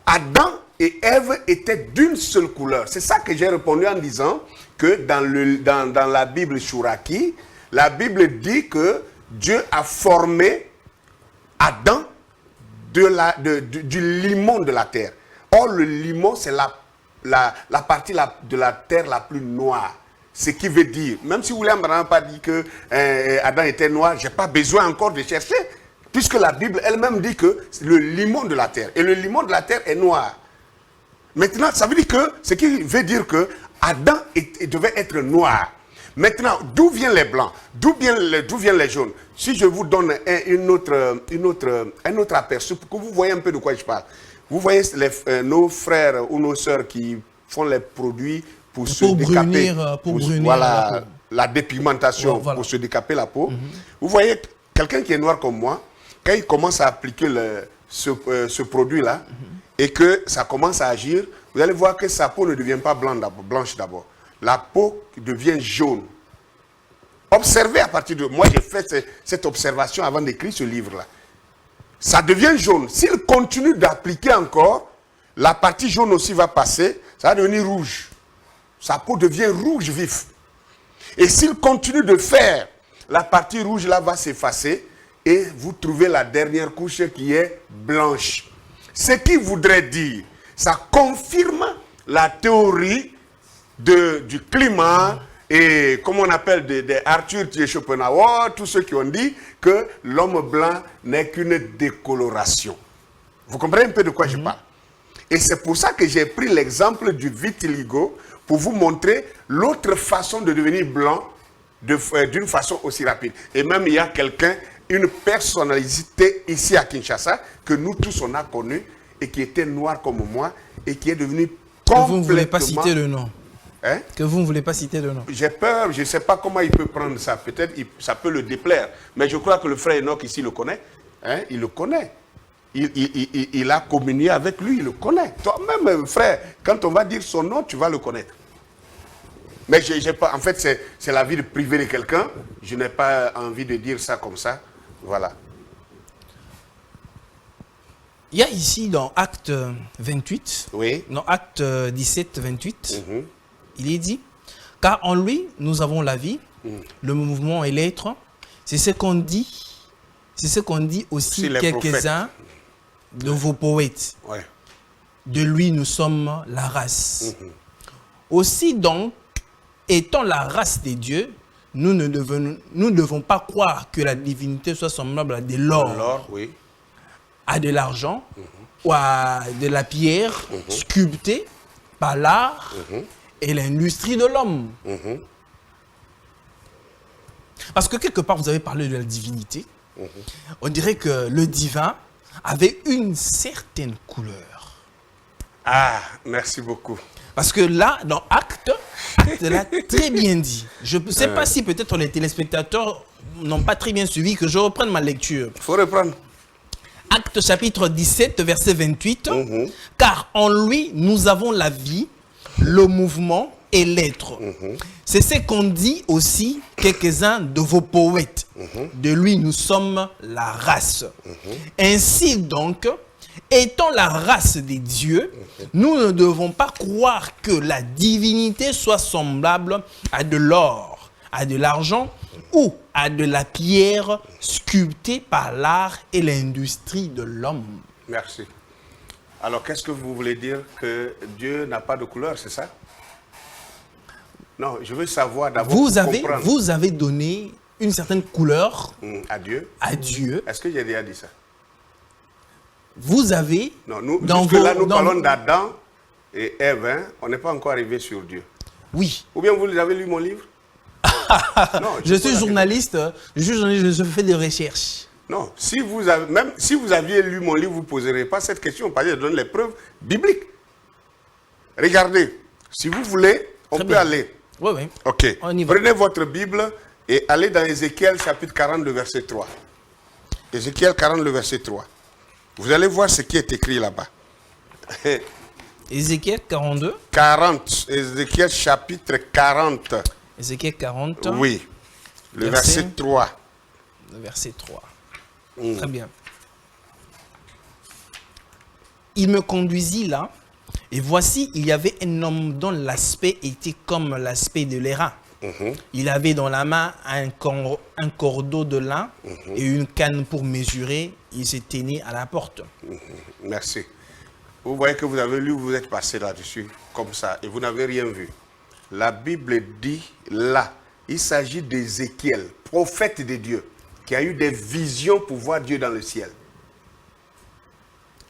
Speaker 2: Adam et Ève étaient d'une seule couleur. C'est ça que j'ai répondu en disant que dans la Bible Shuraki, la Bible dit que Dieu a formé Adam du limon de la terre. Or, le limon, c'est la partie de la terre la plus noire. Ce qui veut dire, même si William Branham n'a pas dit que Adam était noir, je n'ai pas besoin encore de chercher, puisque la Bible elle-même dit que c'est le limon de la terre. Et le limon de la terre est noir. Maintenant, ça veut dire que, ce qui veut dire que Adam devait être noir. Maintenant, d'où viennent les blancs? D'où viennent les jaunes? Si je vous donne un autre aperçu, pour que vous voyez un peu de quoi je parle. Vous voyez nos frères ou nos sœurs qui font les produits pour se décaper. Pour brunir voilà, la dépigmentation, voilà. Pour se décaper la peau. Vous voyez, quelqu'un qui est noir comme moi, quand il commence à appliquer ce produit-là, et que ça commence à agir, vous allez voir que sa peau ne devient pas blanche d'abord. La peau devient jaune. Observez à partir de... Moi, j'ai fait cette observation avant d'écrire ce livre-là. Ça devient jaune. S'il continue d'appliquer encore, la partie jaune aussi va passer, ça va devenir rouge. Sa peau devient rouge vif. Et s'il continue de faire, la partie rouge là va s'effacer et vous trouvez la dernière couche qui est blanche. Ce qui voudrait dire ça confirme la théorie du climat et comme on appelle de Arthur T. Schopenhauer, tous ceux qui ont dit que l'homme blanc n'est qu'une décoloration. Vous comprenez un peu de quoi je parle? Et c'est pour ça que j'ai pris l'exemple du vitiligo pour vous montrer l'autre façon de devenir blanc d'une façon aussi rapide. Et même il y a quelqu'un, une personnalité ici à Kinshasa, que nous tous on a connu et qui était noir comme moi et qui est devenu complètement...
Speaker 1: Vous ne voulez pas citer le nom.
Speaker 2: Hein?
Speaker 1: Que vous ne voulez pas citer le nom.
Speaker 2: J'ai peur, je ne sais pas comment il peut prendre ça. Peut-être ça peut le déplaire. Mais je crois que le frère Enoch ici le connaît. Hein? Il le connaît. Il a communié avec lui, il le connaît. Toi-même, frère, quand on va dire son nom, tu vas le connaître. Mais j'ai pas, en fait, c'est la vie privée de quelqu'un. Je n'ai pas envie de dire ça comme ça. Voilà.
Speaker 1: Il y a ici dans Acte 28,
Speaker 2: Oui.
Speaker 1: dans Acte 17, 28, il est dit, car en lui, nous avons la vie, le mouvement et l'être. C'est ce qu'on dit, aussi quelques-uns de vos poètes.
Speaker 2: Ouais.
Speaker 1: De lui, nous sommes la race. Aussi donc, étant la race des dieux, nous ne devons pas croire que la divinité soit semblable à de l'or,
Speaker 2: Oui.
Speaker 1: à de l'argent ou à de la pierre sculptée par l'art et l'industrie de l'homme. Parce que quelque part, vous avez parlé de la divinité. On dirait que le divin avait une certaine couleur.
Speaker 2: Ah, merci beaucoup.
Speaker 1: Parce que là, dans Acte l'a très bien dit. Je ne sais pas si peut-être les téléspectateurs n'ont pas très bien suivi, que je reprenne ma lecture.
Speaker 2: Il faut reprendre.
Speaker 1: Acte chapitre 17, verset 28. Car en lui, nous avons la vie, le mouvement et l'être. C'est ce qu'ont dit aussi quelques-uns de vos poètes. De lui, nous sommes la race. Ainsi donc, étant la race des dieux, nous ne devons pas croire que la divinité soit semblable à de l'or, à de l'argent ou à de la pierre sculptée par l'art et l'industrie de l'homme.
Speaker 2: Merci. Alors, qu'est-ce que vous voulez dire? Que Dieu n'a pas de couleur, c'est ça? Non, je veux savoir d'abord.
Speaker 1: Vous avez donné une certaine couleur
Speaker 2: à Dieu. Est-ce que j'ai déjà dit ça?
Speaker 1: Vous avez...
Speaker 2: Non, nous parlons d'Adam et Ève, hein, on n'est pas encore arrivé sur Dieu.
Speaker 1: Oui.
Speaker 2: Ou bien vous avez lu mon livre? Non,
Speaker 1: je suis journaliste, je fais des recherches.
Speaker 2: Non, même si vous aviez lu mon livre, vous ne poserez pas cette question, parce que je donne les preuves bibliques. Regardez, si vous voulez, on peut aller.
Speaker 1: Oui, oui.
Speaker 2: Ok. Prenez votre Bible et allez dans Ézéchiel chapitre 40, le verset 3. Ézéchiel 40, le verset 3. Vous allez voir ce qui est écrit là-bas.
Speaker 1: Ézéchiel 42.
Speaker 2: 40. Ézéchiel chapitre 40.
Speaker 1: Ézéchiel 40.
Speaker 2: Oui. Le verset 3.
Speaker 1: Le verset 3. Très bien. Il me conduisit là, et voici, il y avait un homme dont l'aspect était comme l'aspect de l'airain. Il avait dans la main un cordeau de lin et une canne pour mesurer. Il se tenait à la porte.
Speaker 2: Merci. Vous voyez que vous avez lu, vous êtes passé là-dessus, comme ça, et vous n'avez rien vu. La Bible dit là, il s'agit d'Ézéchiel, prophète de Dieu, qui a eu des visions pour voir Dieu dans le ciel.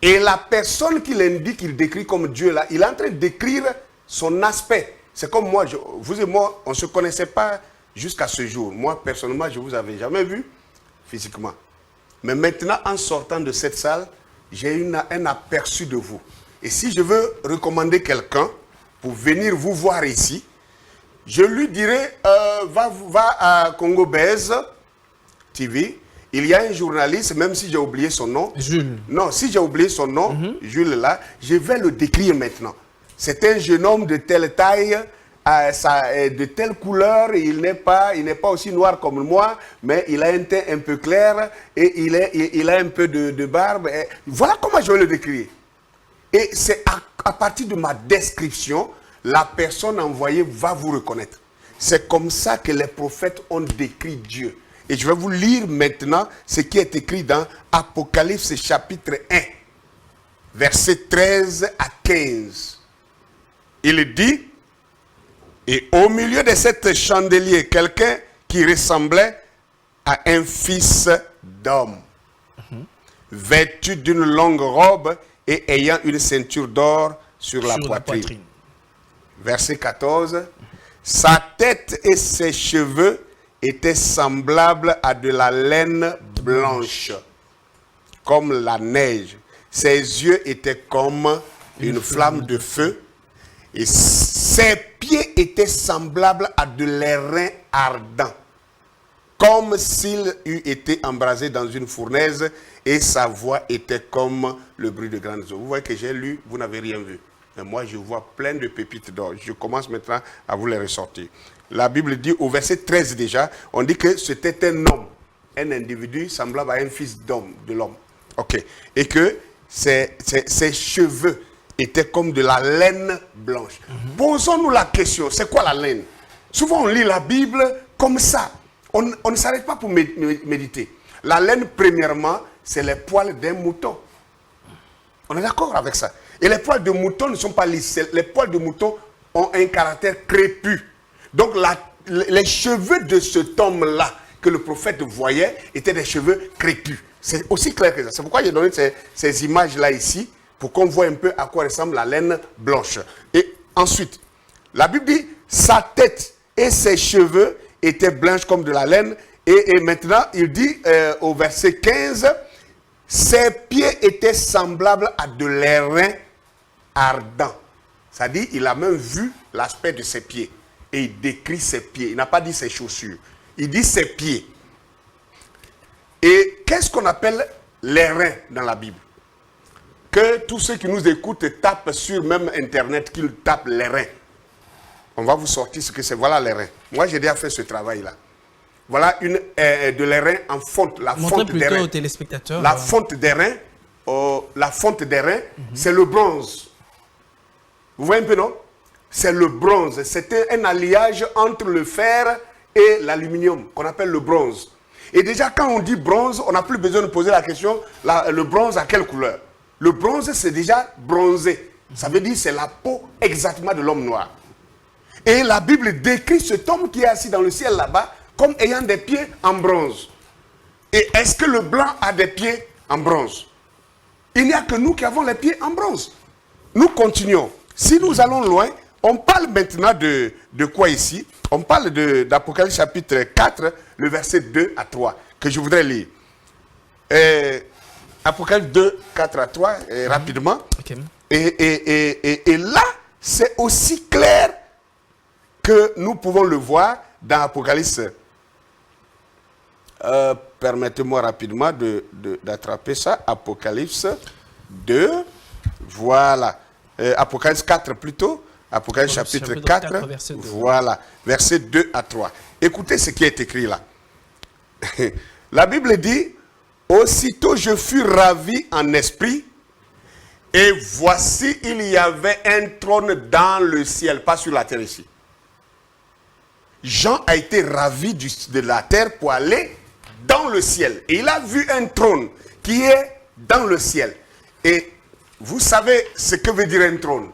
Speaker 2: Et la personne qu'il indique, qu'il décrit comme Dieu là, il est en train de décrire son aspect. C'est comme moi, vous et moi, on ne se connaissait pas jusqu'à ce jour. Moi, personnellement, je ne vous avais jamais vu physiquement. Mais maintenant, en sortant de cette salle, j'ai un aperçu de vous. Et si je veux recommander quelqu'un pour venir vous voir ici, je lui dirais, va à Congo Base TV. Il y a un journaliste, même si j'ai oublié son nom.
Speaker 1: Jules.
Speaker 2: Non, si j'ai oublié son nom, Jules là, je vais le décrire maintenant. C'est un jeune homme de telle taille, de telle couleur. Il n'est pas aussi noir comme moi, mais il a un teint un peu clair et il a un peu de barbe. Et voilà comment je vais le décrire. Et c'est à partir de ma description, la personne envoyée va vous reconnaître. C'est comme ça que les prophètes ont décrit Dieu. Et je vais vous lire maintenant ce qui est écrit dans Apocalypse chapitre 1, versets 13 à 15. Il dit, et au milieu de cet chandelier, quelqu'un qui ressemblait à un fils d'homme, vêtu d'une longue robe et ayant une ceinture d'or sur la poitrine. Verset 14. Sa tête et ses cheveux étaient semblables à de la laine blanche, comme la neige. Ses yeux étaient comme une flamme de feu. Et ses pieds étaient semblables à de l'airain ardent, comme s'il eût été embrasé dans une fournaise, et sa voix était comme le bruit de grandes eaux. Vous voyez que j'ai lu, vous n'avez rien vu. Mais moi, je vois plein de pépites d'or. Je commence maintenant à vous les ressortir. La Bible dit, au verset 13 déjà, on dit que c'était un homme, un individu semblable à un fils d'homme, de l'homme. Ok. Et que ses cheveux étaient comme de la laine blanche. Posons-nous la question, c'est quoi la laine? Souvent, on lit la Bible comme ça. On ne s'arrête pas pour méditer. La laine, premièrement, c'est les poils d'un mouton. On est d'accord avec ça. Et les poils de mouton ne sont pas lisses. Les poils de mouton ont un caractère crépus. Donc, les cheveux de cet homme-là que le prophète voyait étaient des cheveux crépus. C'est aussi clair que ça. C'est pourquoi j'ai donné ces images-là ici, pour qu'on voit un peu à quoi ressemble la laine blanche. Et ensuite, la Bible dit, sa tête et ses cheveux étaient blanches comme de la laine. Et maintenant, il dit au verset 15, ses pieds étaient semblables à de l'airain ardent. C'est-à-dire, il a même vu l'aspect de ses pieds. Et il décrit ses pieds. Il n'a pas dit ses chaussures. Il dit ses pieds. Et qu'est-ce qu'on appelle l'airain dans la Bible? Que tous ceux qui nous écoutent tapent sur même Internet, qu'ils tapent l'airain. On va vous sortir ce que c'est. Voilà l'airain. Moi, j'ai déjà fait ce travail-là. Voilà de l'airain en fonte. La fonte d'airain.
Speaker 1: Aux téléspectateurs.
Speaker 2: La fonte d'airain, c'est le bronze. Vous voyez un peu, non? C'est le bronze. C'était un alliage entre le fer et l'aluminium, qu'on appelle le bronze. Et déjà, quand on dit bronze, on n'a plus besoin de poser la question, le bronze à quelle couleur? Le bronze, c'est déjà bronzé. Ça veut dire c'est la peau exactement de l'homme noir. Et la Bible décrit cet homme qui est assis dans le ciel là-bas comme ayant des pieds en bronze. Et est-ce que le blanc a des pieds en bronze? Il n'y a que nous qui avons les pieds en bronze. Nous continuons. Si nous allons loin, on parle maintenant de quoi ici? On parle d'Apocalypse chapitre 4, le verset 2 à 3, que je voudrais lire. Apocalypse 2, 4 à 3, rapidement. Okay. Et là, c'est aussi clair que nous pouvons le voir dans Apocalypse. Permettez-moi rapidement d'attraper ça. Apocalypse 2, voilà. Apocalypse 4 plutôt. Apocalypse chapitre 4, voilà. Verset 2 à 3. Écoutez ce qui est écrit là. La Bible dit, aussitôt je fus ravi en esprit, et voici il y avait un trône dans le ciel, pas sur la terre ici. Jean a été ravi de la terre pour aller dans le ciel. Et il a vu un trône qui est dans le ciel. Et vous savez ce que veut dire un trône.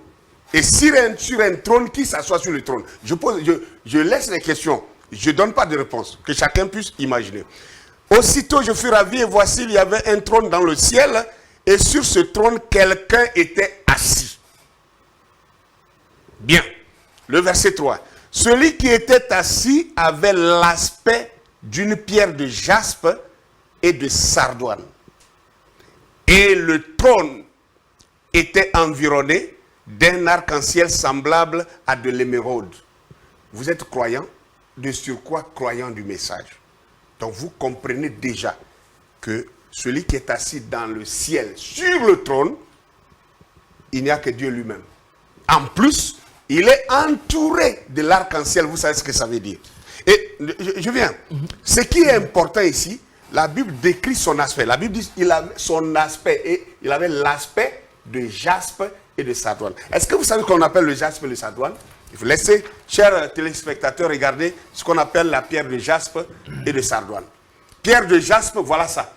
Speaker 2: Et sur un trône, qui s'assoit sur le trône? Je laisse les questions. Je ne donne pas de réponse. Que chacun puisse imaginer. Aussitôt je fus ravi et voici il y avait un trône dans le ciel. Et sur ce trône, quelqu'un était assis. Bien. Le verset 3. Celui qui était assis avait l'aspect d'une pierre de jaspe et de sardoine. Et le trône était environné d'un arc-en-ciel semblable à de l'émeraude. Vous êtes croyant, de surcroît croyant du message. Donc vous comprenez déjà que celui qui est assis dans le ciel, sur le trône, il n'y a que Dieu lui-même. En plus, il est entouré de l'arc-en-ciel. Vous savez ce que ça veut dire. Et je viens. Ce qui est important ici, la Bible décrit son aspect. La Bible dit qu'il avait son aspect et il avait l'aspect de jaspe et de sardoine. Est-ce que vous savez qu'on appelle le jaspe et le sardoine? Il faut laisser, chers téléspectateurs, regarder ce qu'on appelle la pierre de jaspe et de sardoine. Pierre de jaspe, voilà ça.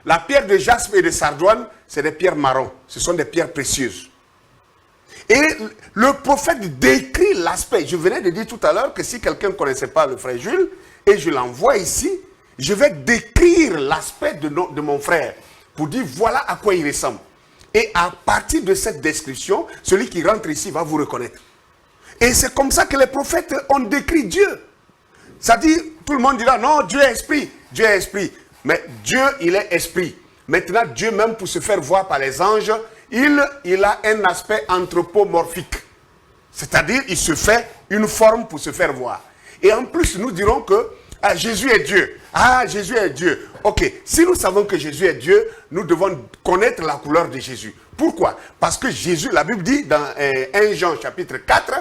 Speaker 2: La pierre de jaspe et de sardoine, c'est des pierres marron. Ce sont des pierres précieuses. Et le prophète décrit l'aspect. Je venais de dire tout à l'heure que si quelqu'un ne connaissait pas le frère Jules, et je l'envoie ici, je vais décrire l'aspect de mon frère pour dire voilà à quoi il ressemble. Et à partir de cette description, celui qui rentre ici va vous reconnaître. Et c'est comme ça que les prophètes ont décrit Dieu. C'est-à-dire, tout le monde dira, non, Dieu est esprit. Dieu est esprit. Mais Dieu, il est esprit. Maintenant, Dieu même, pour se faire voir par les anges, il a un aspect anthropomorphique. C'est-à-dire, il se fait une forme pour se faire voir. Et en plus, nous dirons que Jésus est Dieu. Ah, Jésus est Dieu. Ok, si nous savons que Jésus est Dieu, nous devons connaître la couleur de Jésus. Pourquoi? Parce que Jésus, la Bible dit dans 1 Jean chapitre 4,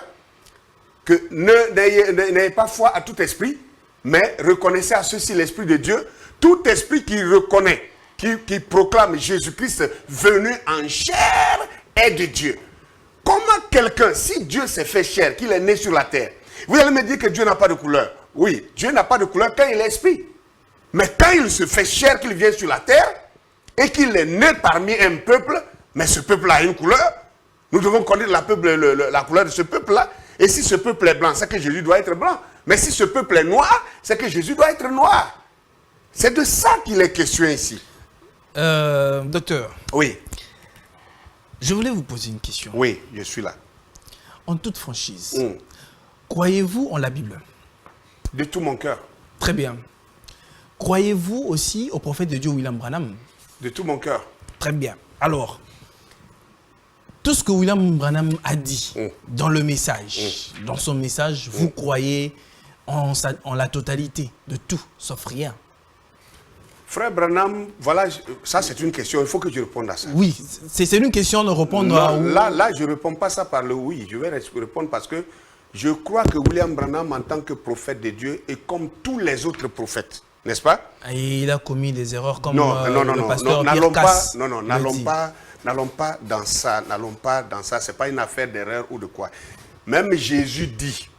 Speaker 2: que n'ayez pas foi à tout esprit, mais reconnaissez à ceci l'Esprit de Dieu. Tout esprit qui reconnaît, qui proclame Jésus-Christ venu en chair est de Dieu. Comment quelqu'un, si Dieu s'est fait chair, qu'il est né sur la terre, vous allez me dire que Dieu n'a pas de couleur. Oui, Dieu n'a pas de couleur quand il est esprit. Mais quand il se fait chair, qu'il vient sur la terre, et qu'il est né parmi un peuple, mais ce peuple a une couleur, nous devons connaître la couleur de ce peuple-là. Et si ce peuple est blanc, c'est que Jésus doit être blanc. Mais si ce peuple est noir, c'est que Jésus doit être noir. C'est de ça qu'il est question ici.
Speaker 1: Docteur.
Speaker 2: Oui.
Speaker 1: Je voulais vous poser une question.
Speaker 2: Oui, je suis là.
Speaker 1: En toute franchise, croyez-vous en la Bible?
Speaker 2: De tout mon cœur.
Speaker 1: Très bien. Croyez-vous aussi au prophète de Dieu William Branham?
Speaker 2: De tout mon cœur.
Speaker 1: Très bien. Alors, tout ce que William Branham a dit dans le message, dans son message, vous croyez en la totalité de tout, sauf rien?
Speaker 2: Frère Branham, voilà, ça c'est une question, il faut que je réponde à ça.
Speaker 1: Oui, c'est une question de répondre à...
Speaker 2: Là, je ne réponds pas ça par le oui, je vais répondre parce que je crois que William Branham, en tant que prophète de Dieu, est comme tous les autres prophètes, n'est-ce pas?
Speaker 1: Et il a commis des erreurs comme
Speaker 2: le
Speaker 1: pasteur Pierre Casse.
Speaker 2: N'allons pas dans ça, c'est pas une affaire d'erreur ou de quoi. Même Jésus dit,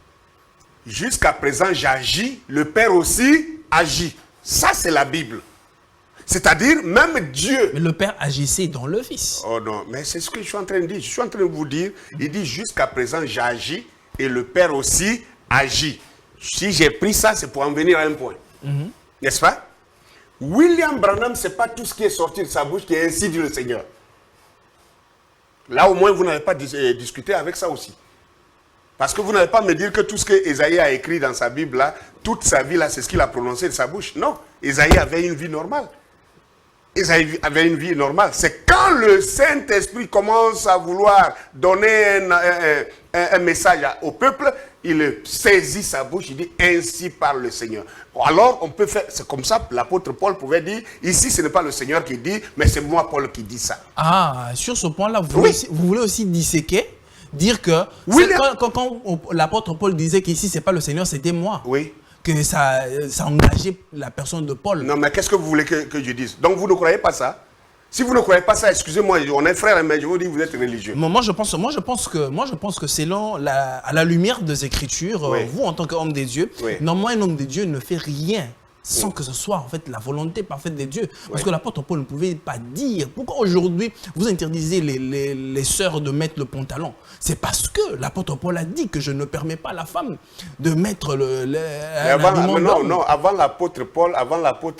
Speaker 2: jusqu'à présent j'agis, le Père aussi agit. Ça c'est la Bible. C'est-à-dire, même Dieu...
Speaker 1: Mais le Père agissait dans le Fils.
Speaker 2: Oh non, mais c'est ce que je suis en train de dire. Je suis en train de vous dire, il dit jusqu'à présent j'agis et le Père aussi agit. Si j'ai pris ça, c'est pour en venir à un point. N'est-ce pas? William Branham, ce n'est pas tout ce qui est sorti de sa bouche qui est ainsi dit le Seigneur. Là, au moins, vous n'avez pas discuté avec ça aussi. Parce que vous n'allez pas me dire que tout ce que Ésaïe a écrit dans sa Bible, là, toute sa vie, là, c'est ce qu'il a prononcé de sa bouche. Non, Ésaïe avait une vie normale. Ésaïe avait une vie normale. C'est quand le Saint-Esprit commence à vouloir donner un message au peuple, il saisit sa bouche, il dit « Ainsi parle le Seigneur ». Alors, on peut faire, c'est comme ça, l'apôtre Paul pouvait dire « Ici, ce n'est pas le Seigneur qui dit, mais c'est moi, Paul, qui dis ça ».
Speaker 1: Ah, sur ce point-là, vous voulez aussi disséquer, dire que quand l'apôtre Paul disait qu'ici, ce n'est pas le Seigneur, c'était moi.
Speaker 2: Oui.
Speaker 1: Que ça engageait la personne de Paul.
Speaker 2: Non, mais qu'est-ce que vous voulez que je dise? Donc, vous ne croyez pas ça? Si vous ne croyez pas ça, excusez-moi, on est frères, mais je vous dis, vous êtes religieux.
Speaker 1: Moi, je pense que selon à la lumière des Écritures, vous, en tant qu'homme des dieux, normalement, un homme des dieux ne fait rien sans que ce soit en fait la volonté parfaite de Dieu. Parce que l'apôtre Paul ne pouvait pas dire. Pourquoi aujourd'hui vous interdisez les sœurs de mettre le pantalon? C'est parce que l'apôtre Paul a dit que je ne permets pas à la femme de mettre
Speaker 2: avant l'apôtre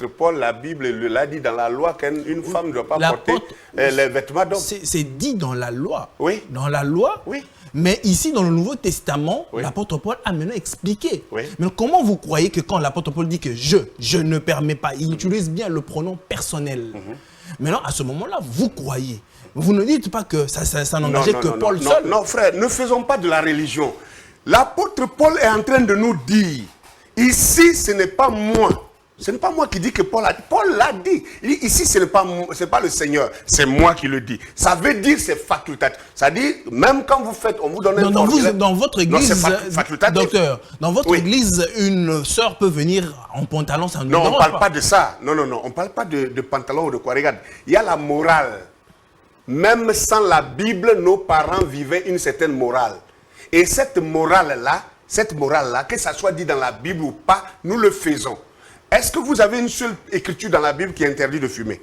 Speaker 2: Paul, la Bible l'a dit dans la loi qu'une femme ne doit pas porter les vêtements d'homme.
Speaker 1: C'est dit dans la loi.
Speaker 2: Oui.
Speaker 1: Dans la loi.
Speaker 2: Oui.
Speaker 1: Mais ici, dans le Nouveau Testament, l'apôtre Paul a maintenant expliqué.
Speaker 2: Oui.
Speaker 1: Mais comment vous croyez que quand l'apôtre Paul dit que je ne permets pas, il utilise bien le pronom personnel. Maintenant, à ce moment-là, vous croyez. Vous ne dites pas que ça n'engageait que Paul seul.
Speaker 2: Non, frère, ne faisons pas de la religion. L'apôtre Paul est en train de nous dire, ici, ce n'est pas moi. Ce n'est pas moi qui dis que Paul a dit. Paul l'a dit. Il dit, ici, ce n'est pas le Seigneur. C'est moi qui le dis. Ça veut dire c'est facultatif. Ça dit, même quand vous faites, on vous donne un formulaire.
Speaker 1: Dans votre église, docteur, dans votre église, une sœur peut venir en pantalon, ça ne
Speaker 2: Non, on ne parle pas de ça. Non. On ne parle pas de pantalon ou de quoi. Regarde, il y a la morale. Même sans la Bible, nos parents vivaient une certaine morale. Et cette morale-là, que ça soit dit dans la Bible ou pas, nous le faisons. Est-ce que vous avez une seule écriture dans la Bible qui interdit de fumer?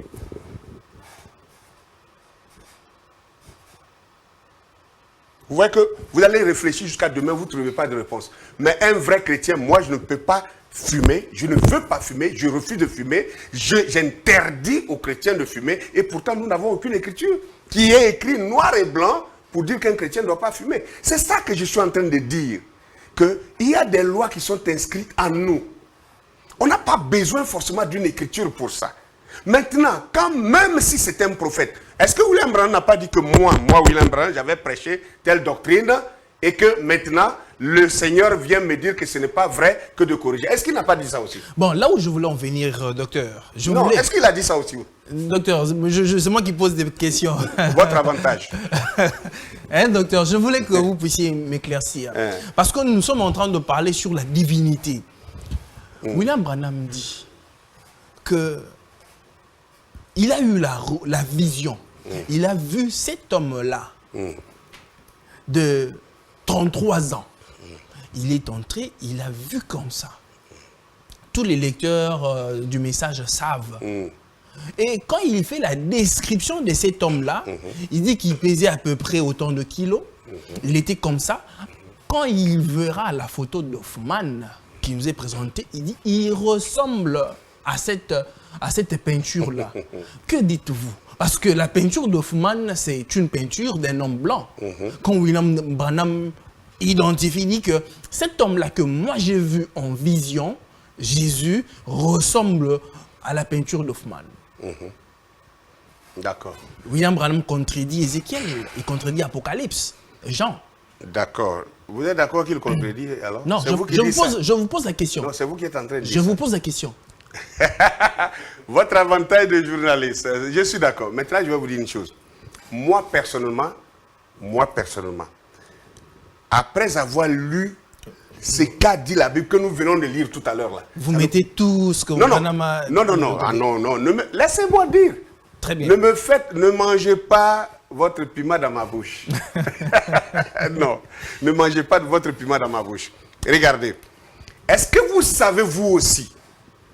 Speaker 2: Vous voyez que vous allez réfléchir jusqu'à demain, vous ne trouvez pas de réponse. Mais un vrai chrétien, moi, je ne peux pas fumer, je ne veux pas fumer, je refuse de fumer, j'interdis aux chrétiens de fumer, et pourtant nous n'avons aucune écriture qui est écrite noir et blanc pour dire qu'un chrétien ne doit pas fumer. C'est ça que je suis en train de dire, qu'il y a des lois qui sont inscrites en nous. On n'a pas besoin forcément d'une écriture pour ça. Maintenant, même si c'est un prophète, est-ce que William Branham n'a pas dit que moi William Branham, j'avais prêché telle doctrine et que maintenant, le Seigneur vient me dire que ce n'est pas vrai que de corriger. Est-ce qu'il n'a pas dit ça aussi?
Speaker 1: Bon, là où je voulais en venir, docteur.
Speaker 2: Est-ce qu'il a dit ça aussi?
Speaker 1: Docteur, c'est moi qui pose des questions.
Speaker 2: Votre avantage.
Speaker 1: Docteur, je voulais que vous puissiez m'éclaircir. Parce que nous sommes en train de parler sur la divinité. William Branham dit que il a eu la vision. Il a vu cet homme-là de 33 ans. Il est entré, il a vu comme ça. Tous les lecteurs du message savent. Et quand il fait la description de cet homme-là, il dit qu'il pesait à peu près autant de kilos. Il était comme ça. Quand il verra la photo d'Hoffmann qui nous est présentée, il dit il ressemble à cette peinture-là. Que dites-vous? Parce que la peinture d'Hoffmann, c'est une peinture d'un homme blanc. Quand William Branham identifie, il dit que cet homme-là que moi j'ai vu en vision, Jésus, ressemble à la peinture d'Hoffmann.
Speaker 2: D'accord.
Speaker 1: William Branham contredit Ézéchiel, il contredit Apocalypse, Jean.
Speaker 2: D'accord. Vous êtes d'accord qu'il contredit alors?
Speaker 1: Non, je vous pose la question.
Speaker 2: Non, c'est vous qui êtes en train de dire
Speaker 1: Je vous pose la question.
Speaker 2: Votre avantage de journaliste, je suis d'accord. Maintenant, je vais vous dire une chose. Moi, personnellement, après avoir lu ce qu'a dit la Bible que nous venons de lire tout à l'heure là.
Speaker 1: Vous mettez tout ce que
Speaker 2: non, laissez-moi dire.
Speaker 1: Très bien.
Speaker 2: Ne mangez pas votre piment dans ma bouche. Non, ne mangez pas de votre piment dans ma bouche. Regardez. Est-ce que vous savez vous aussi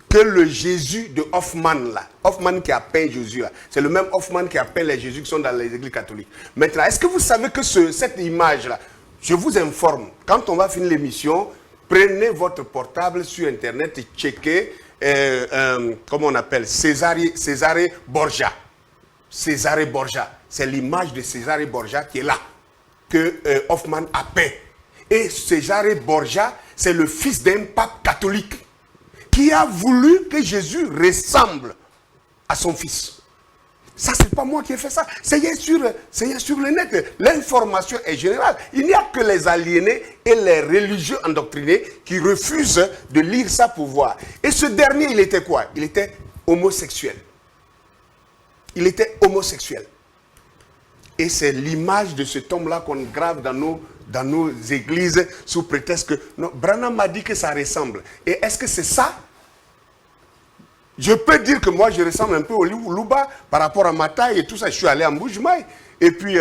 Speaker 2: que le Jésus de Hoffmann là, Hoffmann qui a peint Jésus là, c'est le même Hoffmann qui a peint les Jésus qui sont dans les églises catholiques. Maintenant, est-ce que vous savez que cette image là, je vous informe, quand on va finir l'émission, prenez votre portable sur internet et checkez, comment on appelle, Cesare Borgia. Cesare Borgia, c'est l'image de Cesare Borgia qui est là, que Hoffmann a peint. Et Cesare Borgia, c'est le fils d'un pape catholique qui a voulu que Jésus ressemble à son fils. Ça, c'est pas moi qui ai fait ça. C'est sur le net. L'information est générale. Il n'y a que les aliénés et les religieux endoctrinés qui refusent de lire ça pour voir. Et ce dernier, il était quoi? Il était homosexuel. Il était homosexuel. Et c'est l'image de cet homme-là qu'on grave dans nos églises sous prétexte que... Non, Branham m'a dit que ça ressemble. Et est-ce que c'est ça? Je peux dire que moi, je ressemble un peu au Louba par rapport à ma taille et tout ça. Je suis allé en Bouge-Maille. Et puis,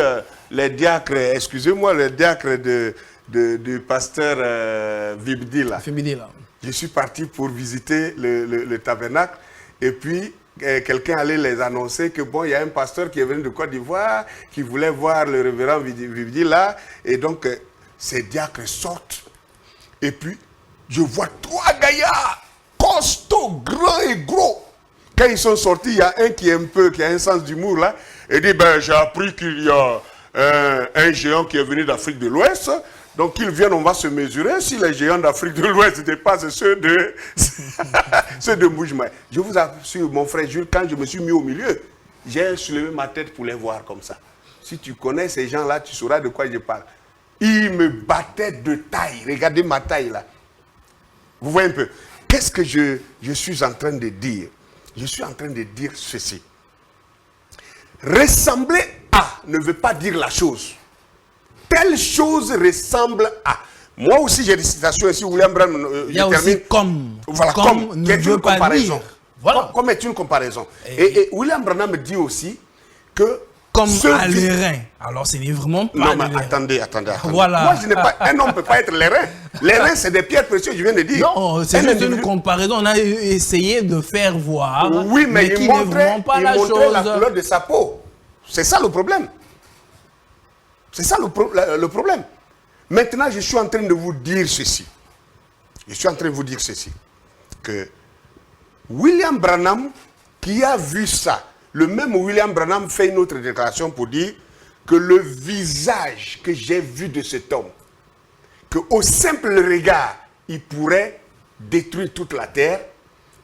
Speaker 2: les diacres, excusez-moi, les diacres du pasteur Vibdi, là. Je suis parti pour visiter le tabernacle. Et puis, quelqu'un allait les annoncer que, bon, il y a un pasteur qui est venu de Côte d'Ivoire, qui voulait voir le révérend Vibdi, là. Et donc, ces diacres sortent. Et puis, je vois 3 gaillards costauds, grands et gros. Quand ils sont sortis, il y a un qui a un sens d'humour là, et dit, ben j'ai appris qu'il y a un géant qui est venu d'Afrique de l'Ouest, donc qu'ils viennent, on va se mesurer. Si les géants d'Afrique de l'Ouest dépassent ceux de Mboujmaï. Je vous assure, mon frère Jules, quand je me suis mis au milieu, j'ai soulevé ma tête pour les voir comme ça. Si tu connais ces gens-là, tu sauras de quoi je parle. Ils me battaient de taille. Regardez ma taille là. Vous voyez un peu. Qu'est-ce que je suis en train de dire? Je suis en train de dire ceci. Ressembler à ne veut pas dire la chose. Telle chose ressemble à. Moi aussi, j'ai des citations ici. William Branham.
Speaker 1: Il y a aussi comme.
Speaker 2: Voilà, comme
Speaker 1: ne veut pas dire.
Speaker 2: Voilà. Comme est une comparaison. Et William Branham dit aussi que.
Speaker 1: Comme à l'airain. Alors, ce n'est vraiment pas.
Speaker 2: Non, mais attendez.
Speaker 1: Voilà.
Speaker 2: Moi, je n'ai pas. Un homme ne peut pas être l'airain. L'airain, c'est des pierres précieuses, je viens de dire.
Speaker 1: Non, c'est juste une comparaison. On a essayé de faire voir.
Speaker 2: Oui, mais
Speaker 1: qui n'est vraiment pas la chose.
Speaker 2: La couleur de sa peau. C'est ça le problème. C'est ça le problème. Maintenant, je suis en train de vous dire ceci. Je suis en train de vous dire ceci. Que William Branham, qui a vu ça, le même William Branham fait une autre déclaration pour dire que le visage que j'ai vu de cet homme, qu'au simple regard, il pourrait détruire toute la terre,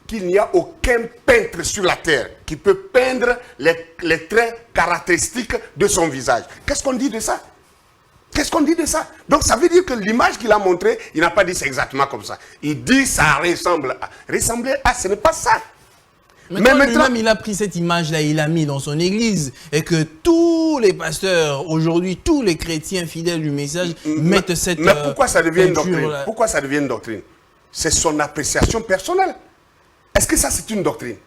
Speaker 2: qu'il n'y a aucun peintre sur la terre qui peut peindre les traits caractéristiques de son visage. Qu'est-ce qu'on dit de ça? Qu'est-ce qu'on dit de ça? Donc ça veut dire que l'image qu'il a montrée, il n'a pas dit c'est exactement comme ça. Il dit ça ressemble à. Ressembler à, ce n'est pas ça.
Speaker 1: Mais maintenant, il a pris cette image-là, il l'a mis dans son église, et que tous les pasteurs, aujourd'hui, tous les chrétiens fidèles du message mettent cette
Speaker 2: Mais pourquoi ça devient une doctrine?
Speaker 1: là.
Speaker 2: Pourquoi ça devient une doctrine? C'est son appréciation personnelle. Est-ce que ça, c'est une doctrine?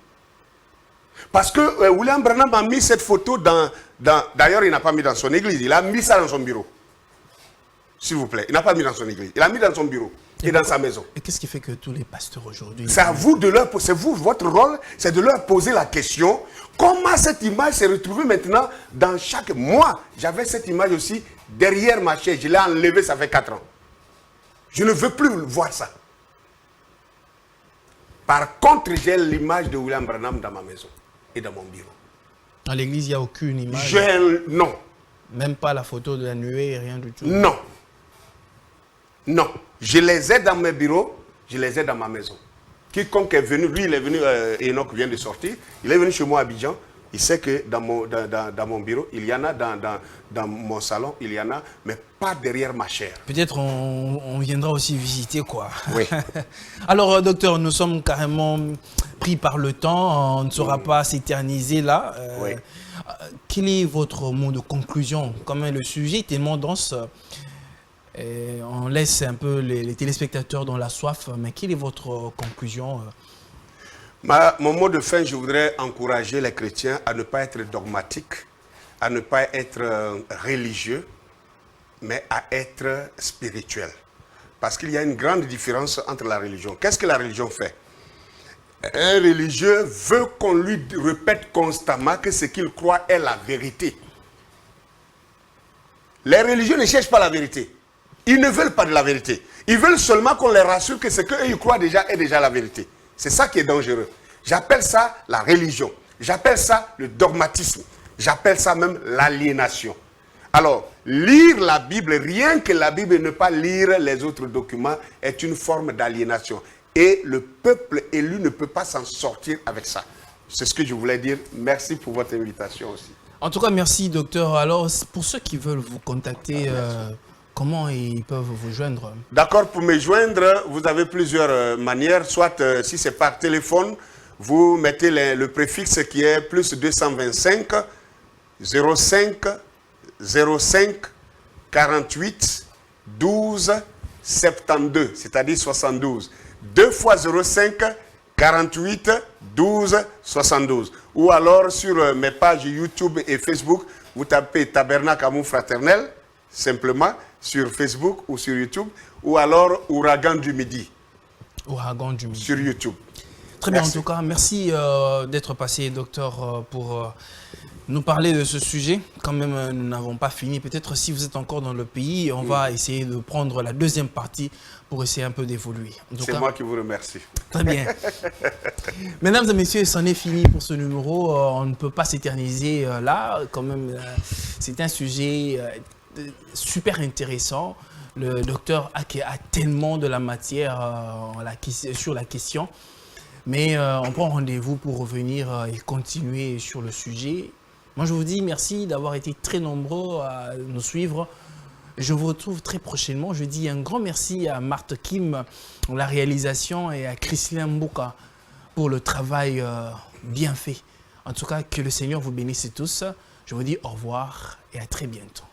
Speaker 2: Parce que William Branham a mis cette photo d'ailleurs, il n'a pas mis dans son église, il a mis ça dans son bureau. S'il vous plaît, il n'a pas mis dans son église, il a mis dans son bureau et dans sa maison.
Speaker 1: Et qu'est-ce qui fait que tous les pasteurs aujourd'hui...
Speaker 2: C'est à vous de leur poser, votre rôle, c'est de leur poser la question, comment cette image s'est retrouvée maintenant dans chaque... Moi, j'avais cette image aussi derrière ma chaise, je l'ai enlevée, ça fait 4 ans. Je ne veux plus voir ça. Par contre, j'ai l'image de William Branham dans ma maison et dans mon bureau.
Speaker 1: À l'église, il n'y a aucune image?
Speaker 2: Non.
Speaker 1: Même pas la photo de la nuée, rien du tout?
Speaker 2: Non. Non. Je les ai dans mes bureaux, je les ai dans ma maison. Quiconque est venu, lui il est venu, Enoch vient de sortir, il est venu chez moi à Abidjan, il sait que dans mon bureau, il y en a, dans mon salon, il y en a, mais pas derrière ma chair.
Speaker 1: Peut-être on viendra aussi visiter, quoi.
Speaker 2: Oui.
Speaker 1: Alors, docteur, nous sommes carrément pris par le temps, on ne saura pas s'éterniser là.
Speaker 2: Oui.
Speaker 1: Quel est votre mot de conclusion? Comme le sujet est tellement dense, on laisse un peu les téléspectateurs dans la soif, mais quelle est votre conclusion?
Speaker 2: Mon mot de fin, je voudrais encourager les chrétiens à ne pas être dogmatiques, à ne pas être religieux, mais à être spirituels. Parce qu'il y a une grande différence entre la religion. Qu'est-ce que la religion fait? Un religieux veut qu'on lui répète constamment que ce qu'il croit est la vérité. Les religieux ne cherchent pas la vérité. Ils ne veulent pas de la vérité. Ils veulent seulement qu'on les rassure que ce qu'ils croient déjà est déjà la vérité. C'est ça qui est dangereux. J'appelle ça la religion. J'appelle ça le dogmatisme. J'appelle ça même l'aliénation. Alors, lire la Bible, rien que la Bible et ne pas lire les autres documents, est une forme d'aliénation. Et le peuple élu ne peut pas s'en sortir avec ça. C'est ce que je voulais dire. Merci pour votre invitation aussi.
Speaker 1: En tout cas, merci, docteur. Alors, pour ceux qui veulent vous contacter, comment ils peuvent vous joindre?
Speaker 2: D'accord, pour me joindre, vous avez plusieurs manières. Soit, si c'est par téléphone, vous mettez le préfixe qui est plus 225 05 05 48 12 72, c'est-à-dire 72. 2 fois 05 48 12 72. Ou alors sur mes pages YouTube et Facebook, vous tapez Tabernacle Amour Fraternel, simplement, sur Facebook ou sur YouTube, ou alors Ouragan du Midi.
Speaker 1: Ouragan du Midi.
Speaker 2: Sur YouTube.
Speaker 1: Très bien, en tout cas, merci d'être passé, docteur, pour nous parler de ce sujet. Quand même, nous n'avons pas fini. Peut-être si vous êtes encore dans le pays, on va essayer de prendre la deuxième partie pour essayer un peu d'évoluer.
Speaker 2: C'est moi qui vous remercie.
Speaker 1: Très bien. Mesdames et messieurs, c'en est fini pour ce numéro. On ne peut pas s'éterniser là. Quand même, c'est un sujet super intéressant. Le docteur Ake a tellement de la matière sur la question. Mais on prend rendez-vous pour revenir et continuer sur le sujet. Moi, je vous dis merci d'avoir été très nombreux à nous suivre. Je vous retrouve très prochainement. Je dis un grand merci à Marthe Kim pour la réalisation et à Christian Mbouka pour le travail bien fait. En tout cas, que le Seigneur vous bénisse tous. Je vous dis au revoir et à très bientôt.